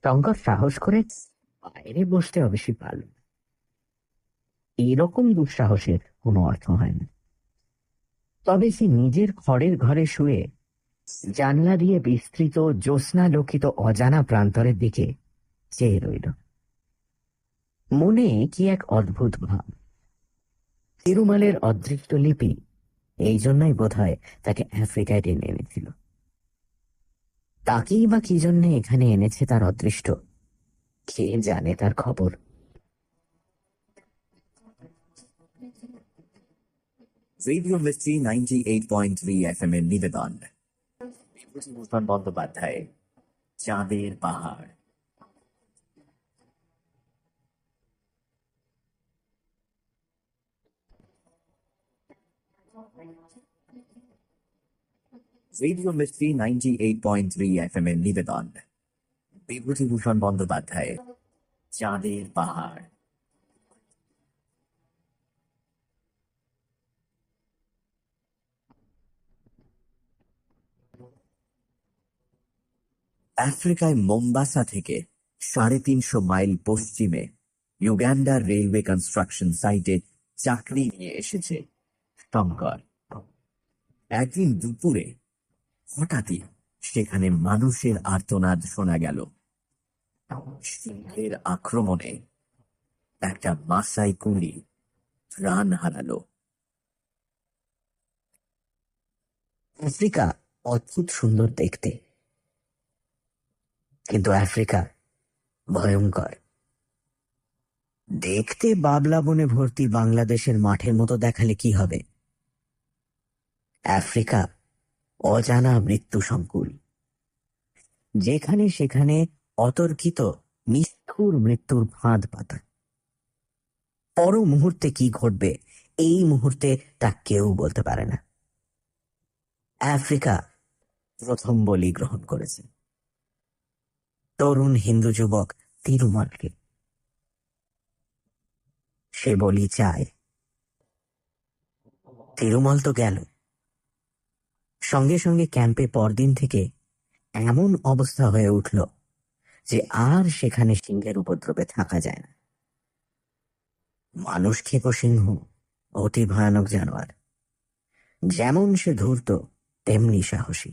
শঙ্কর সাহস করে বাইরে বসতে অবশ্যই পারল না। এরকম দুঃসাহসের কোনো অর্থ হয় না। তবে সে নিজের খড়ের ঘরে শুয়ে জানলা দিয়ে বিস্তৃত জ্যোৎস্নালোকিত অজানা প্রান্তরের দিকে চেয়ে রইল। মনে কি এক অদ্ভুত ভাব। তিরুমালের অদৃষ্ট লিপি এই জন্যই বোধহয় তাকে আফ্রিকায় টেনে এনেছিল। তাকেই বা কি জন্য এখানে এনেছে তার অদৃষ্ট, কে জানে তার খবর। রেডিও মিস্ট্রি 98.3 FM এর নিবেদন, বিভূতিভূষণ বন্দ্যোপাধ্যায়, চাঁদের পাহাড়। রেডিও মিস্ট্রি 98.3 FM এর নিবেদন, বিভূতিভূষণ বন্দ্যোপাধ্যায়, চাঁদের পাহাড়। আফ্রিকায় মোম্বাসা থেকে 350 মাইল পশ্চিমে ইউগান্ডার রেলওয়ে কনস্ট্রাকশন সাইটে চাকরি নিয়ে এসেছে শঙ্কর। একদিন দুপুরে হঠাৎই সেখানে মানুষের আর্তনাদ শোনা গেল। সিংহের আক্রমণে একটা মাসাই কুলি প্রাণ হারালো। আফ্রিকা অদ্ভুত সুন্দর দেখতে, কিন্তু আফ্রিকা ভয়ঙ্কর। দেখতে বাবলা বনে ভর্তি বাংলাদেশের মাঠের মতো দেখালে কি হবে? আফ্রিকা অজানা মৃত্যু সংকুল, যেখানে সেখানে অতর্কিত নিষ্ঠুর মৃত্যুর ফাঁদ পাতা। পর মুহূর্তে কি ঘটবে এই মুহূর্তে তা কেউ বলতে পারে না। আফ্রিকা প্রথম বলি গ্রহণ করেছে তরুণ হিন্দু যুবক তিরুমলকে। সে বলি চায়। তিরুমল তো গেল। সঙ্গে সঙ্গে ক্যাম্পে পরদিন থেকে এমন অবস্থা হয়ে উঠল যে আর সেখানে সিংহের উপদ্রবে থাকা যায় না। মানুষ খেকো সিংহ অতি ভয়ানক জানোয়ার। যেমন সে ধূর্ত তেমনি সাহসী।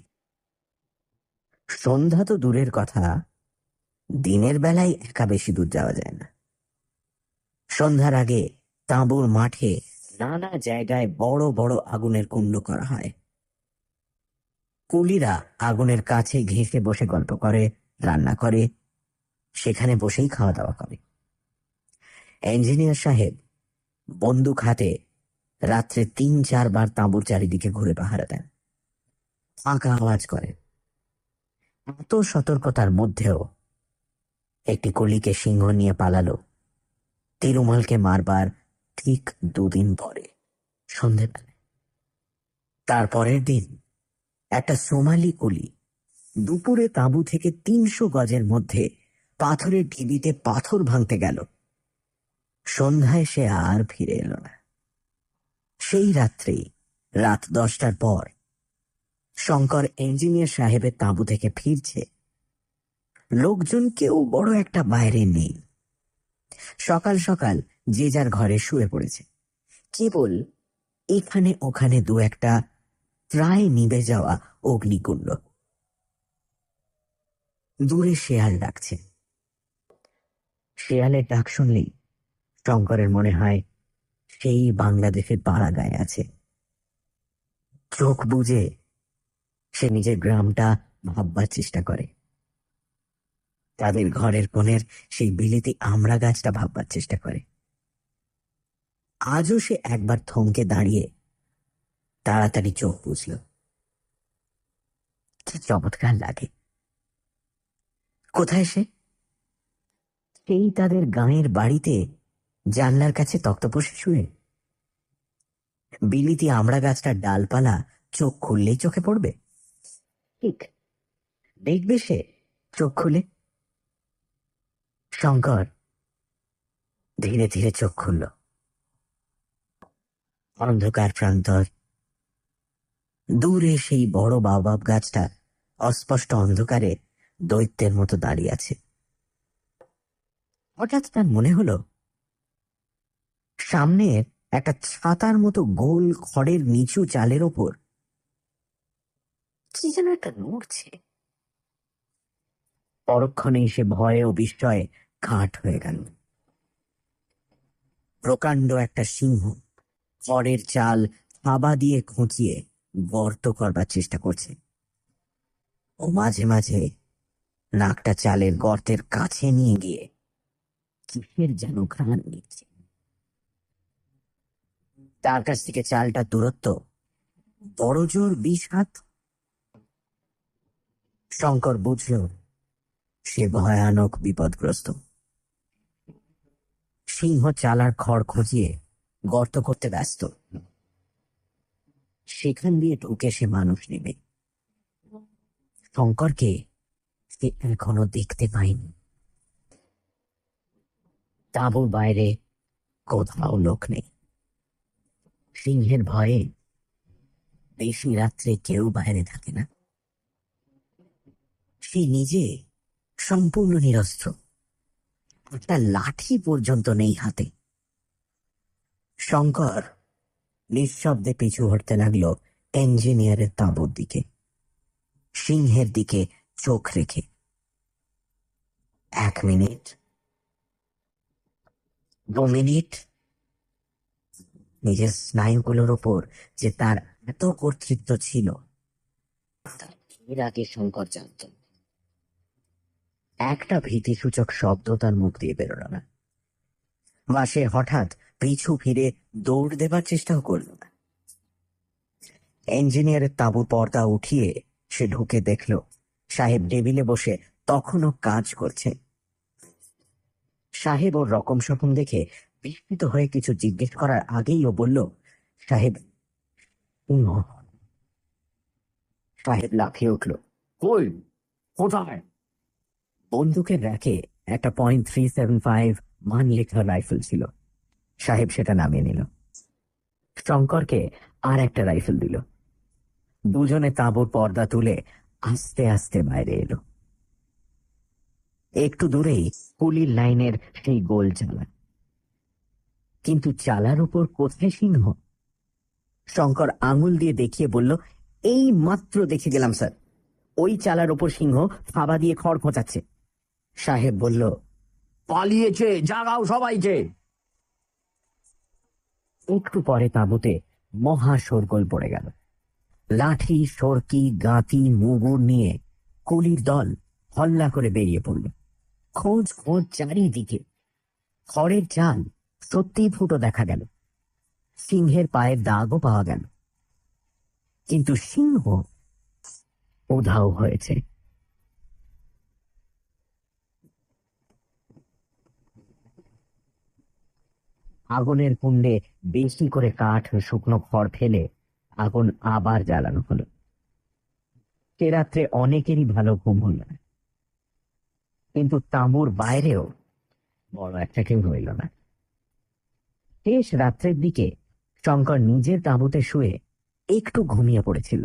সন্ধ্যা তো দূরের কথা, দিনের বেলায় একা বেশি দূর যাওয়া যায় না। সন্ধ্যার আগে তাঁবুর মাঠে নানা জায়গায় বড় বড় আগুনের কুণ্ড করা হয়। কুলিরা আগুনের কাছে ঘেঁষে বসে গল্প করে, রান্না করে, সেখানে বসেই খাওয়া দাওয়া করে। ইঞ্জিনিয়ার সাহেব বন্দুক হাতে রাত্রে ৩-৪ বার তাঁবুর চারিদিকে ঘুরে পাহারা দেন, ফাঁকা আওয়াজ করে। এত সতর্কতার মধ্যেও একটি কলিকে সিংহ নিয়ে পালালো তিরুমলকে মারবার ঠিক 2 দিন পরে সন্ধেবেলায়। তারপরের দিন একটা সোমালি কলি দুপুরে তাঁবু থেকে ৩০০ গজের মধ্যে পাথরের ঢিবিতে পাথর ভাঙতে গেল। সন্ধ্যায় সে আর ফিরে এলো না। সেই রাত্রি রাত 10টার পর শঙ্কর ইঞ্জিনিয়ার সাহেবের তাঁবু থেকে ফিরছে। লোকজন কেউ বড় একটা বাইরে নেই। সকাল সকাল যে যার ঘরে শুয়ে পড়েছে। কেবল এখানে ওখানে 2-একটা প্রায় নিভে যাওয়া অগ্নিকুণ্ড। দূরে শেয়াল ডাকছে। শেয়ালের ডাক শুনলেই শঙ্করের মনে হয় সেই বাংলাদেশের পাড়াগাঁয়ে আছে। চোখ বুজে সে নিজের গ্রামটা ভাববার চেষ্টা করে। তাদের ঘরের কোণের সেই বিলেতি আমড়া গাছটা ভাববার চেষ্টা করে। আজও সে একবার থমকে দাঁড়িয়ে তাড়াতাড়ি চোখ বুঝল। কি চমৎকার লাগে! কোথায় সে? সেই তাদের গাঁয়ের বাড়িতে জানলার কাছে তক্তপোষে শুয়ে। বিলিতি আমড়া গাছটার ডালপালা চোখ খুললেই চোখে পড়বে। ঠিক দেখবে সে চোখ খুলে। শঙ্কর ধীরে ধীরে চোখ খুলল। অন্ধকার প্রান্তর। দূরে সেই বড় বাওবাব গাছটা অস্পষ্ট অন্ধকারে দৈত্যের মতো দাঁড়িয়ে আছে। হঠাৎ তার মনে হলো সামনের একটা ছাতার মতো গোল খড়ের নিচু চালের ওপর কি যেন একটা নড়ছে। পরক্ষণেই সে ভয়ে ও বিস্ময়ে কাঠ হয়ে গেল। প্রকাণ্ড একটা সিংহ খড়ের চাল থাবা দিয়ে খুঁচিয়ে গর্ত করবার চেষ্টা করছে। ও মাঝে মাঝে নাকটা চালের গর্তের কাছে নিয়ে গিয়ে কিসের যেন ঘ্রাণ নিচ্ছে। তার কাছ থেকে চালটার দূরত্ব বড় জোর 20 হাত। শঙ্কর বুঝল সে ভয়ানক বিপদগ্রস্ত। সিংহ চালার খড় খুঁজিয়ে গর্ত করতে ব্যস্ত। সেখান দিয়ে ঢুকে সে মানুষ নেবে। শঙ্করকে সে এখনো দেখতে পায়নি। তাঁবুর বাইরে কোথাও লোক নেই। সিংহের ভয়ে বেশি রাত্রে কেউ বাইরে থাকে না। সে নিজে সম্পূর্ণ নিরস্ত্র, একটা লাঠি পর্যন্ত নেই হাতে। শঙ্কর নিঃশব্দে পিছু হটতে লাগলো ইঞ্জিনিয়ারের তাঁবুর দিকে, সিংহের দিকে চোখ রেখে। 1 মিনিট, 2 মিনিট। নিজের স্নায়ুগুলোর ওপর যে তার এত কর্তৃত্ব ছিল তা এর আগে শঙ্কর জানত। একটা ভীতিসূচক শব্দ তার মুখ দিয়ে বেরোল না, বা সে হঠাৎ পিছু ফিরে দৌড় দেবার চেষ্টাও করল না। ইঞ্জিনিয়ারের তাঁবুর পর্দা উঠিয়ে সে ঢুকে দেখল সাহেব টেবিলে বসে তখনও কাজ করছে। সাহেব ওর রকম সকম দেখে বিস্মিত হয়ে কিছু জিজ্ঞেস করার আগেই ও বলল, সাহেব, সিংহ। সাহেব লাফিয়ে উঠল। কই, কোথায়? বন্দুকের র্যাকে একটা .375 মানলেখা রাইফেল ছিল। সাহেব সেটা নামিয়ে নিল। শঙ্করকে আর একটা রাইফেল দিল। দুজনে তাঁবুর পর্দা তুলে আস্তে আস্তে বাইরে এলো। একটু দূরেই পুলির লাইনের সেই গোল চালা, কিন্তু চালার উপর কোথায় সিংহ? শঙ্কর আঙুল দিয়ে দেখিয়ে বলল, এই মাত্র দেখে গেলাম স্যার, ওই চালার ওপর সিংহ থাবা দিয়ে খড় খোঁচাচ্ছে। সাহেব বলল, পালিয়েছে, জাগাও সবাইকে। একটু পরে তাঁবুতে মহা শোরগোল পড়ে গেল। লাঠি, সরকি, গাঁতি, মুগুর নিয়ে কুলির দল হল্লা করে বেরিয়ে পড়ল। খোঁজ খোঁজ চারিদিকে। খড়ের চাল সত্যিই ফুটো দেখা গেল। সিংহের পায়ের দাগও পাওয়া গেল, কিন্তু সিংহ উধাও হয়েছে। আগুনের কুণ্ডে বেশি করে কাঠ ও শুকনো খড় ফেলে আগুন আবার জ্বালানো হলো। সে রাত্রে অনেকেরই ভালো ঘুম হল না, কিন্তু তাঁবুর বাইরেও বড় একটা কেউ রইল না। শেষ রাত্রের দিকে শঙ্কর নিজের তাঁবুতে শুয়ে একটু ঘুমিয়ে পড়েছিল।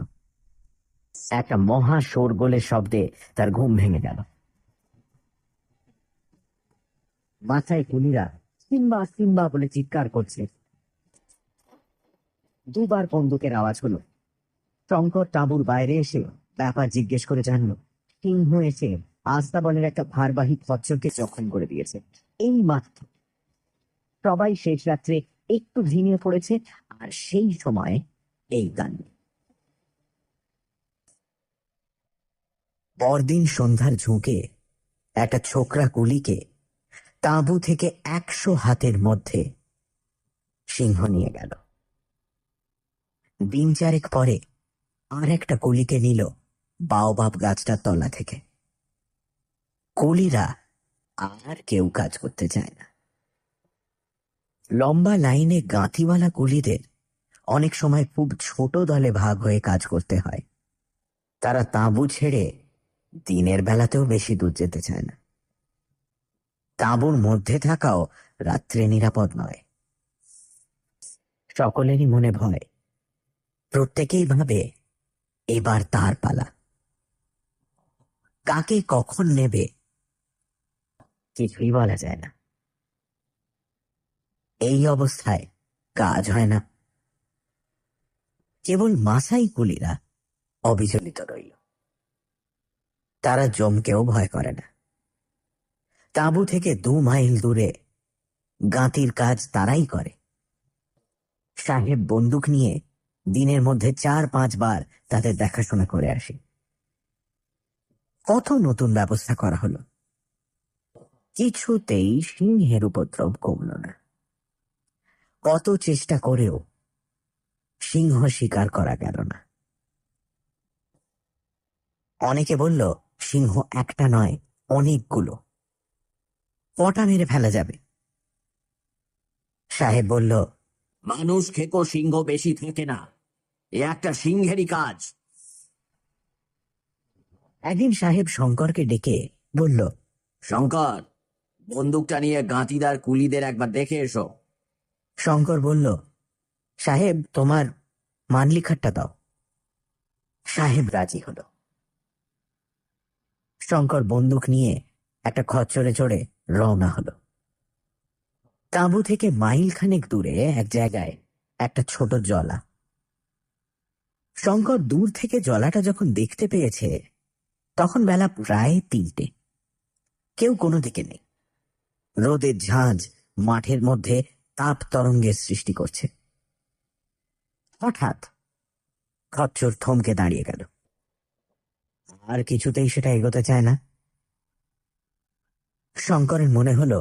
একটা মহা শোরগোলের শব্দে তার ঘুম ভেঙে গেল। মাথায় কুলিরা সিম্বা সিম্বা বলে চিৎকার করছে। দুবার বন্দুকের আওয়াজ হলো। শঙ্কর তাঁবুর বাইরে এসে ব্যাপার জিজ্ঞেস করে জানলো, সিংহ এসে আস্তাবলের একটা ভারবাহী খচ্চরকে জখম করে দিয়েছে এই মাত্র। সবাই শেষ রাত্রে একটু ঝিমিয়ে পড়েছে, আর সেই সময় এই গান। পরদিন সন্ধ্যার ঝুঁকে একটা ছোকরা কুলিকে তাঁবু থেকে 100 হাতের মধ্যে সিংহ নিয়ে গেল। দিন চারেক পরে আর একটা কুলিকে নিল বাওবাব গাছটার তলা থেকে। কুলিরা আর কেউ কাজ করতে চায় না। লম্বা লাইনে গাঁথিওয়ালা কুলিদের অনেক সময় খুব ছোট দলে ভাগ হয়ে কাজ করতে হয়। তারা তাঁবু ছেড়ে দিনের বেলাতেও বেশি দূর যেতে চায় না। তাঁবুর মধ্যে থাকাও রাত্রে নিরাপদ নয়। সকলেরই মনে ভয়। প্রত্যেকেই ভাবে এবার তার পালা। কাকে কখন নেবে কিছুই বলা যায় না। এই অবস্থায় কাজ হয় না। কেবল মাসাই কুলিরা অবিচলিত রইল। তারা জমকেও ভয় করে না। তাঁবু থেকে 2 মাইল দূরে গাঁতির কাজ তারাই করে। সাহেব বন্দুক নিয়ে দিনের মধ্যে 4-5 বার তাদের দেখাশোনা করে আসে। কত নতুন ব্যবস্থা করা হলো, কিছুতেই সিংহের উপদ্রব কমল না। কত চেষ্টা করেও সিংহ শিকার করা গেল না। অনেকে বলল, সিংহ একটা নয়, অনেকগুলো, কটা মেরে ফেলা যাবে? সাহেব বলল, মানুষ খেকো সিংহ বেশি থাকে না, এ একটা সিংহেরই কাজ। একদিন সাহেব শঙ্করকে ডেকে বলল, শঙ্কর, বন্দুকটা নিয়ে গাঁতিদার কুলিদের একবার দেখে এসো। শঙ্কর বলল, সাহেব, তোমার মানলিখাটটা দাও। সাহেব রাজি হল। শঙ্কর বন্দুক নিয়ে একটা খচ্চরে চড়ে রওনা হলো। তাঁবু থেকে মাইল খানেক দূরে এক জায়গায় একটা ছোট জলা। শঙ্কর দূর থেকে জলাটা যখন দেখতে পেয়েছে তখন বেলা প্রায় 3টে। কেউ কোনো দিকে নেই। রোদের ঝাঁঝ মাঠের মধ্যে তাপ তরঙ্গের সৃষ্টি করছে। হঠাৎ খচ্চর থমকে দাঁড়িয়ে গেল। আর কিছুতেই সেটা এগোতে চায় না। শঙ্করের মনে হলো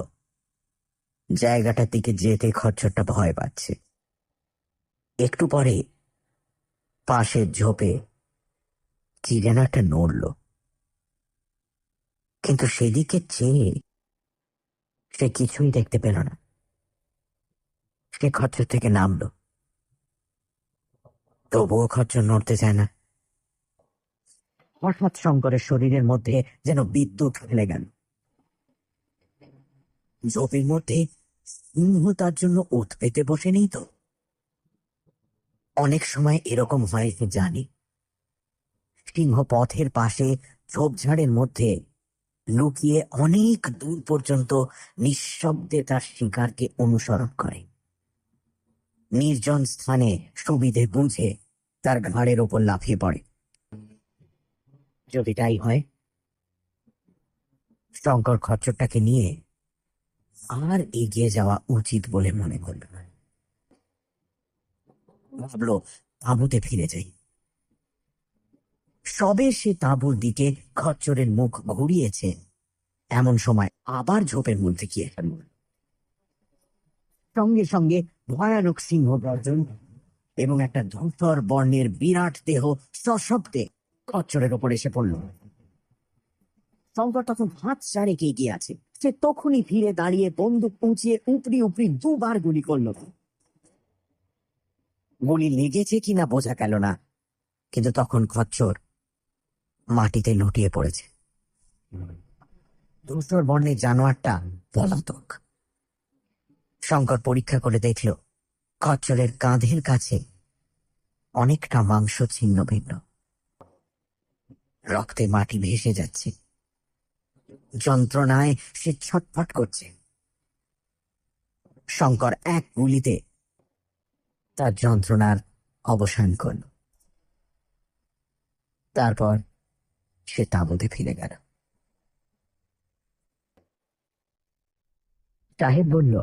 জায়গাটার দিকে যেতে খচ্চরটা ভয় পাচ্ছে। একটু পরে পাশের ঝোপে কি যেন একটা নড়ল, কিন্তু সেদিকে চেয়ে সে কিছুই দেখতে পেল না। সে খচ্চর থেকে নামলো, তবুও খচ্চর নড়তে চায় না। হঠাৎ শঙ্করের শরীরের মধ্যে যেন বিদ্যুৎ ফেলে গেল। ঝোপের মধ্যে সিংহ তার জন্য ওত পেতে বসে নেই তো? অনেক সময় এরকম হয়, সে জানি। সিংহ পথের পাশে ঝোপঝাড়ের মধ্যে লুকিয়ে অনেক দূর পর্যন্ত নিঃশব্দে তার শিকারকে অনুসরণ করে। নির্জন স্থানে সুবিধে বুঝে তার ঘাড়ের ওপর লাফিয়ে পড়ে। যদি তাই হয়, শঙ্কর খচ্চরটাকে নিয়ে আর এগিয়ে যাওয়া উচিত বলে মনে করল না। ভাবলো, তাঁবুতে ফিরে যাই। সবে সে তাঁবুর দিকে খচ্চরের মুখ ঘুরিয়েছে, এমন সময় আবার ঝোপের মধ্যে গিয়ে ফেলল। সঙ্গে সঙ্গে ভয়ানক সিংহ গর্জন এবং একটা ধূসর বর্ণের বিরাট দেহ সশব্দে খচ্চরের ওপর এসে পড়ল। শঙ্কর তখন হাত চারেক এগিয়ে আছে। সে তখনই ফিরে দাঁড়িয়ে বন্দুক পৌঁছিয়ে উপরি উপরি দুবার গুলি করল। গুলি লেগেছে কিনা বোঝা গেল না, কিন্তু তখন খচ্চর মাটিতে লুটিয়ে পড়েছে। ধূসর বর্ণের জানোয়ারটা পলাতক। শঙ্কর পরীক্ষা করে দেখল, খচ্চরের কাঁধের কাছে অনেকটা মাংস ছিন্ন ভিন্ন। রক্তে মাটি ভেসে যাচ্ছে। যন্ত্রণায় সে ছটফট করছে। শঙ্কর এক গুলিতে তার যন্ত্রণার অবসান করল। তারপর সে তাঁবুতে ফিরে গেল। সাহেব বলল,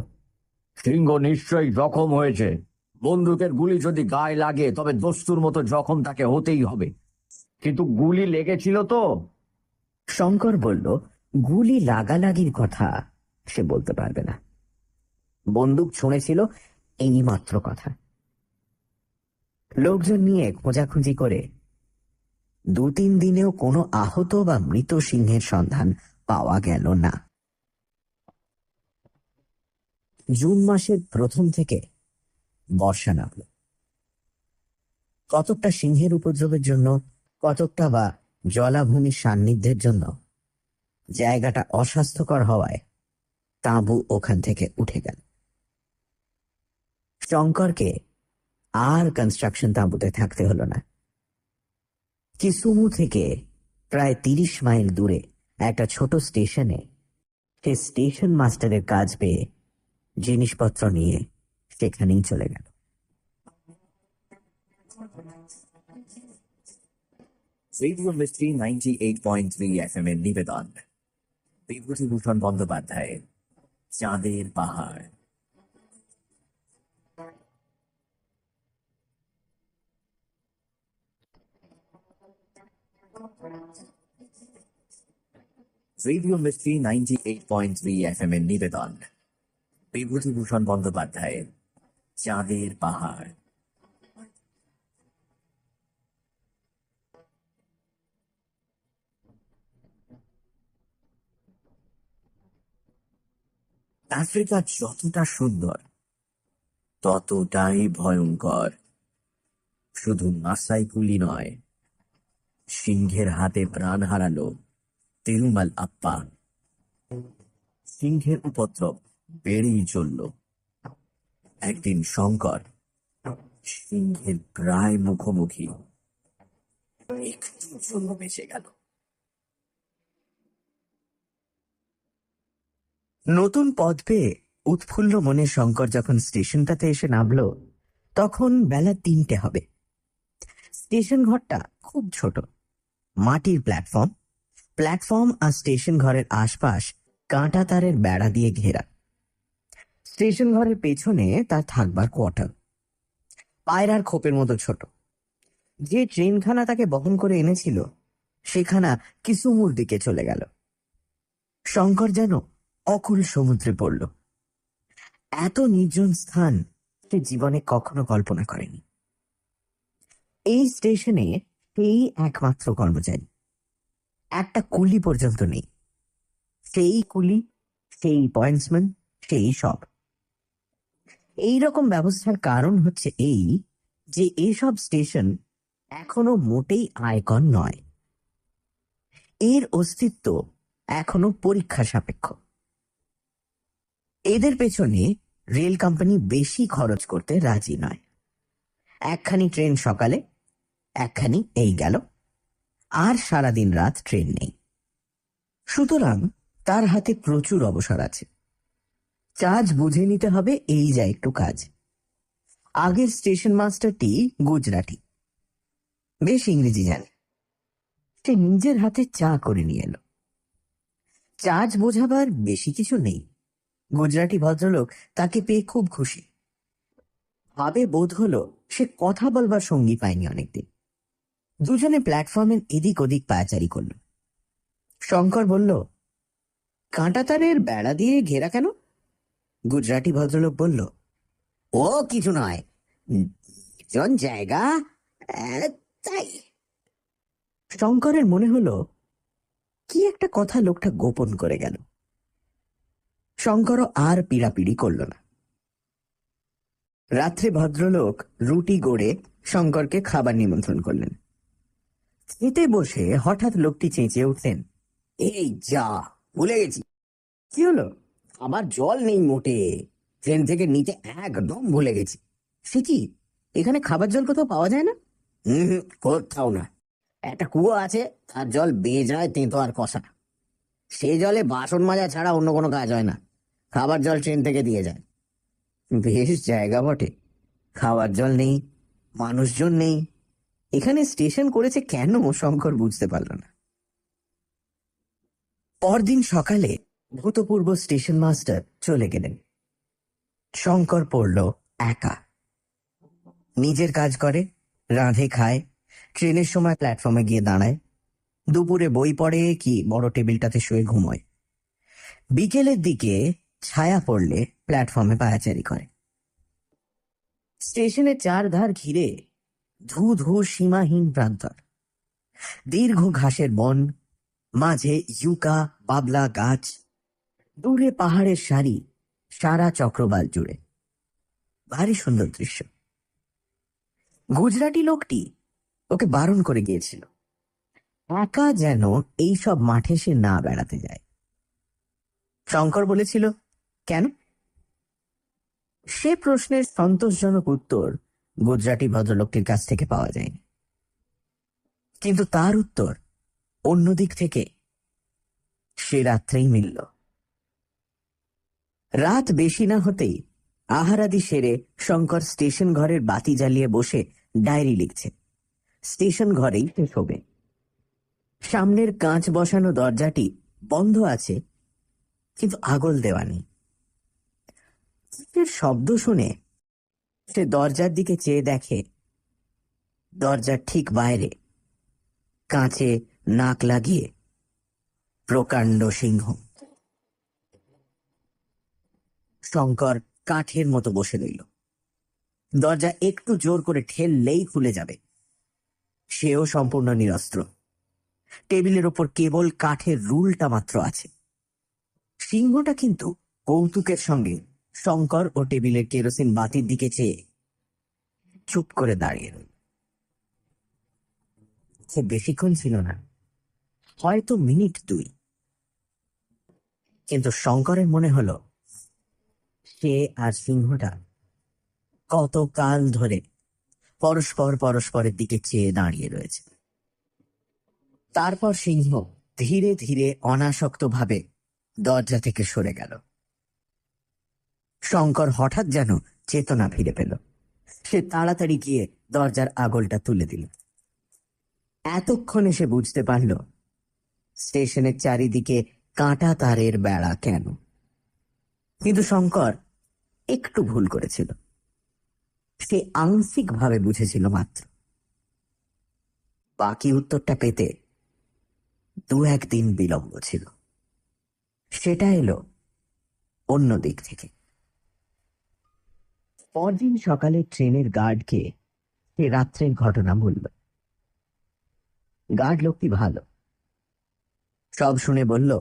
সিংহ নিশ্চয়ই জখম হয়েছে। বন্দুকের গুলি যদি গায়ে লাগে তবে দস্তুর মতো জখম তাকে হতেই হবে। কিন্তু গুলি লেগেছিল তো? শঙ্কর বলল, গুলি লাগালাগির কথা সে বলতে পারবে না। বন্দুক ছুঁড়েছিল, এই মাত্র কথা। লোকজন নিয়ে খোঁজাখুঁজি করে 2-3 দিনেও কোনো আহত বা মৃত সিংহের সন্ধান পাওয়া গেল না। জুন মাসের প্রথম থেকে বর্ষা নামল। কতকটা সিংহের উপদ্রবের জন্য, কতকটা বা জলাভূমির সান্নিধ্যের জন্য জায়গাটা অস্বাস্থ্যকর হওয়ায় তাঁবু ওখান থেকে উঠে গেল। শঙ্করকে আর কনস্ট্রাকশন তাঁবুতে থাকতে হলো না। কিসুমু থেকে প্রায় 30 মাইল দূরে একটা ছোট স্টেশনে সে স্টেশন মাস্টারের কাজ পেয়ে জিনিসপত্র নিয়ে সেখানেই চলে গেল। রেডিও মিস্ট্রি 98.3 FM এর নিবেদন বিভূতিভূষণ বন্দ্যোপাধ্যায়ের চাঁদের পাহাড়। রেডিও মিস্ট্রি 98.3 FM এর নিবেদন বিভূতিভূষণ বন্দ্যোপাধ্যায়ের চাঁদের পাহাড়। আফ্রিকা যতটা সুন্দর ততটাই ভয়ঙ্কর। শুধু মাসাই কুলি নয়, সিংহের হাতে প্রাণ হারালো তিরুমাল আপ্পা। সিংহের উপদ্রব বেড়েই চলল। একদিন শঙ্কর সিংহের প্রায় মুখোমুখি, একটুর জন্য বেঁচে গেল। নতুন পথ পেয়ে উৎফুল্ল মনে শঙ্কর যখন স্টেশনটাতে এসে নামল, তখন বেলা 3টে হবে। স্টেশন ঘরটা খুব ছোট, মাটির প্ল্যাটফর্ম। প্ল্যাটফর্ম আর স্টেশন ঘরের আশপাশ কাঁটা তারের বেড়া দিয়ে ঘেরা। স্টেশন ঘরের পেছনে তার থাকবার কোয়ার্টার, পায়রার খোপের মতো ছোট। যে ট্রেনখানা তাকে বহন করে এনেছিল সেখানা কিসুমুর দিকে চলে গেল। শঙ্কর যেন অকুল সমুদ্রে পড়ল। এত নির্জন স্থান সে জীবনে কখনো কল্পনা করেনি। এই স্টেশনে সেই একমাত্র কর্মচারী, একটা কুলি পর্যন্ত নেই। সেই কুলি, সেই পয়েন্টসম্যান, সেই সব। এই রকম ব্যবস্থার কারণ হচ্ছে এই যে এসব স্টেশন এখনো মোটেই আয়কর নয়। এর অস্তিত্ব এখনো পরীক্ষা সাপেক্ষ। এদের পেছনে রেল কোম্পানি বেশি খরচ করতে রাজি নয়। একখানি ট্রেন সকালে, একখানি এই গেল, আর সারাদিন রাত ট্রেন নেই। সুতরাং তার হাতে প্রচুর অবসর আছে। চার্জ বুঝে নিতে হবে, এই যা একটু কাজ। আগের স্টেশন মাস্টারটি গুজরাটি, বেশ ইংরেজি জানে। সে নিজের হাতে চা করে নিয়ে এলো। চার্জ বোঝাবার বেশি কিছু নেই। গুজরাটি ভদ্রলোক তাকে পেয়ে খুব খুশি। ভাবে বোধ হলো সে কথা বলবার সঙ্গী পায়নি অনেকদিন। দুজনে প্ল্যাটফর্মের এদিক ওদিক পায়াচারি করল। শঙ্কর বলল, কাঁটাতারের বেড়া দিয়ে ঘেরা কেন? গুজরাটি ভদ্রলোক বলল, ও কিছু নয়, নির্জন জায়গা, তাই। শঙ্করের মনে হলো কি একটা কথা লোকটা গোপন করে গেল। শঙ্করও আর পিড়াপিড়ি করল না। রাত্রে ভদ্রলোক রুটি গড়ে শঙ্করকে খাবার নিমন্ত্রণ করলেন। খেতে বসে হঠাৎ লোকটি চেঁচিয়ে উঠলেন, এই যা, ভুলে গেছি। কি হলো? আবার জল নেই মোটে, ট্রেন থেকে নিতে একদম ভুলে গেছি। সে কি, এখানে খাবার জল কোথাও পাওয়া যায় না? কোথাও না। একটা কুয়ো আছে, তার জল বেজায় তেঁতো আর কষা। সে জলে বাসন মাজা ছাড়া অন্য কোনো কাজ হয় না। খাবার জল ট্রেন থেকে দিয়ে যায়। বেশ জায়গা বটে, খাবার জল নেই, মানুষজন নেই, এখানে স্টেশন করেছে কেন শঙ্কর বুঝতে পারল না। পরদিন সকালে ভূতপূর্ব স্টেশন মাস্টার চলে গেলেন। শঙ্কর পড়ল একা। নিজের কাজ করে, রাঁধে খায়, ট্রেনের সময় প্ল্যাটফর্মে গিয়ে দাঁড়ায়, দুপুরে বই পড়ে কি বড় টেবিলটাতে শুয়ে ঘুমোয়। বিকেলের দিকে ছায়া পড়লে প্ল্যাটফর্মে পায়াচারি করে। স্টেশনের চারধার ঘিরে ধু ধু সীমাহীন প্রান্তর, দীর্ঘ ঘাসের বন, মাঝে ইউকা বাবলা গাছ, দূরে পাহাড়ের সারি সারা চক্রবাল জুড়ে। ভারী সুন্দর দৃশ্য। গুজরাটি লোকটি ওকে বারণ করে গিয়েছিল, একা যেন এইসব মাঠে সে না বেড়াতে যায়। শঙ্কর বলেছিল, কেন? সে প্রশ্নের সন্তোষজনক উত্তর গুজরাটি ভদ্রলোকটির কাছ থেকে পাওয়া যায়নি। কিন্তু তার উত্তর অন্যদিক থেকে সে রাত্রেই মিলল। রাত বেশি না হতেই আহারাদি সেরে শঙ্কর স্টেশন ঘরের বাতি জ্বালিয়ে বসে ডায়েরি লিখছে। স্টেশন ঘরেই সে শোবে। সামনের কাঁচ বসানো দরজাটি বন্ধ আছে, কিন্তু আগল দেওয়া নেই। শব্দ শুনে সে দরজার দিকে চেয়ে দেখে, দরজার ঠিক বাইরে কাঁচে নাক লাগিয়ে প্রকাণ্ড সিংহ। শঙ্কর কাঠের মতো বসে রইল। দরজা একটু জোর করে ঠেললেই খুলে যাবে। সেও সম্পূর্ণ নিরস্ত্র। টেবিলের ওপর কেবল কাঠের রুলটা মাত্র আছে। সিংহটা কিন্তু কৌতুকের সঙ্গে শঙ্কর ও টেবিলের কেরোসিন বাতির দিকে চেয়ে চুপ করে দাঁড়িয়ে রইল। খুব বেশিক্ষণ ছিল না, হয়তো মিনিট দুই। কিন্তু শঙ্করের মনে হলো সে আর সিংহটা কতকাল ধরে পরস্পর পরস্পরের দিকে চেয়ে দাঁড়িয়ে রয়েছে। তারপর সিংহ ধীরে ধীরে অনাসক্তভাবে দরজা থেকে সরে গেল। শঙ্কর হঠাৎ যেন চেতনা ফিরে পেল। সে তাড়াতাড়ি গিয়ে দরজার আগলটা তুলে দিল। এতক্ষণে সে বুঝতে পারল স্টেশনের চারিদিকে কাঁটা তারের বেড়া কেন। কিন্তু শঙ্কর একটু ভুল করেছিল। সে আংশিকভাবে বুঝেছিল মাত্র। বাকি উত্তরটা পেতে দু একদিন বিলম্ব ছিল। সেটা এলো অন্য দিক থেকে। পরদিন সকালে ট্রেনের গার্ডকে সে রাত্রের ঘটনা বলল। গার্ড লোকটি ভালো, সব শুনে বলল,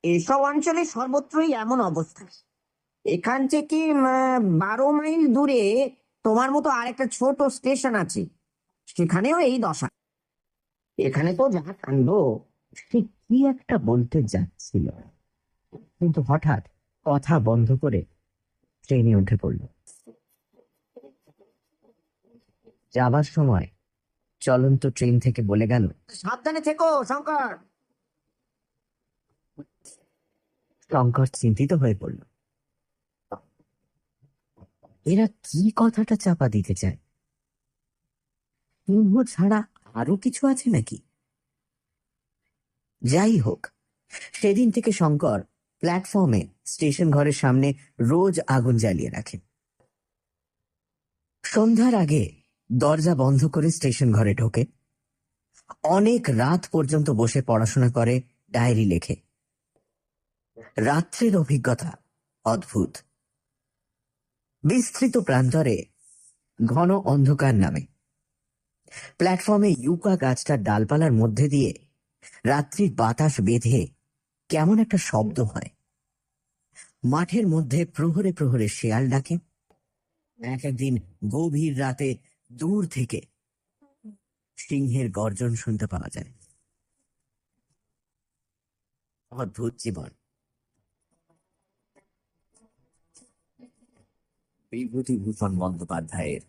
এসব অঞ্চলে সর্বত্রই এমন অবস্থা। এখান থেকে 12 মাইল দূরে তোমার মতো আরেকটা ছোট স্টেশন আছে, সেখানেও এই দশা। এখানে তো যা কাণ্ড। সে কি একটা বলতে যাচ্ছিল, কিন্তু হঠাৎ কথা বন্ধ করে ট্রেনে উঠে পড়ল। যাবার সময় চলন্ত ট্রেন থেকে বলে গেল, সাবধানে থেকো শঙ্কর। শঙ্কর চিন্তিত হয়ে পড়ল। এরা কি কথাটা চাপা দিতে চায়? সিংহ ছাড়া আরো কিছু আছে নাকি? যাই হোক, সেদিন থেকে শঙ্কর প্ল্যাটফর্মে স্টেশন ঘরের সামনে রোজ আগুন জ্বালিয়ে রাখে। সন্ধ্যার আগে দরজা বন্ধ করে স্টেশন ঘরে ঢোকে। অনেক রাত পর্যন্ত বসে পড়াশোনা করে, ডায়েরি লেখে। রাত্রের অভিজ্ঞতা অদ্ভুত। বিস্তৃত প্রান্তরে ঘন অন্ধকার নামে। প্ল্যাটফর্মে ইউকা গাছটার ডালপালার মধ্যে দিয়ে রাত্রির বাতাস বেঁধে কেমন একটা শব্দ হয়। মাঠের মধ্যে প্রহরে প্রহরে শেয়াল ডাকে। এক একদিন গভীর রাতে দূর থেকে সিংহের গর্জন শুনতে পাওয়া যায়। অদ্ভুত জীবন। বিভূতিভূষণ বন্দ্যোপাধ্যায়ের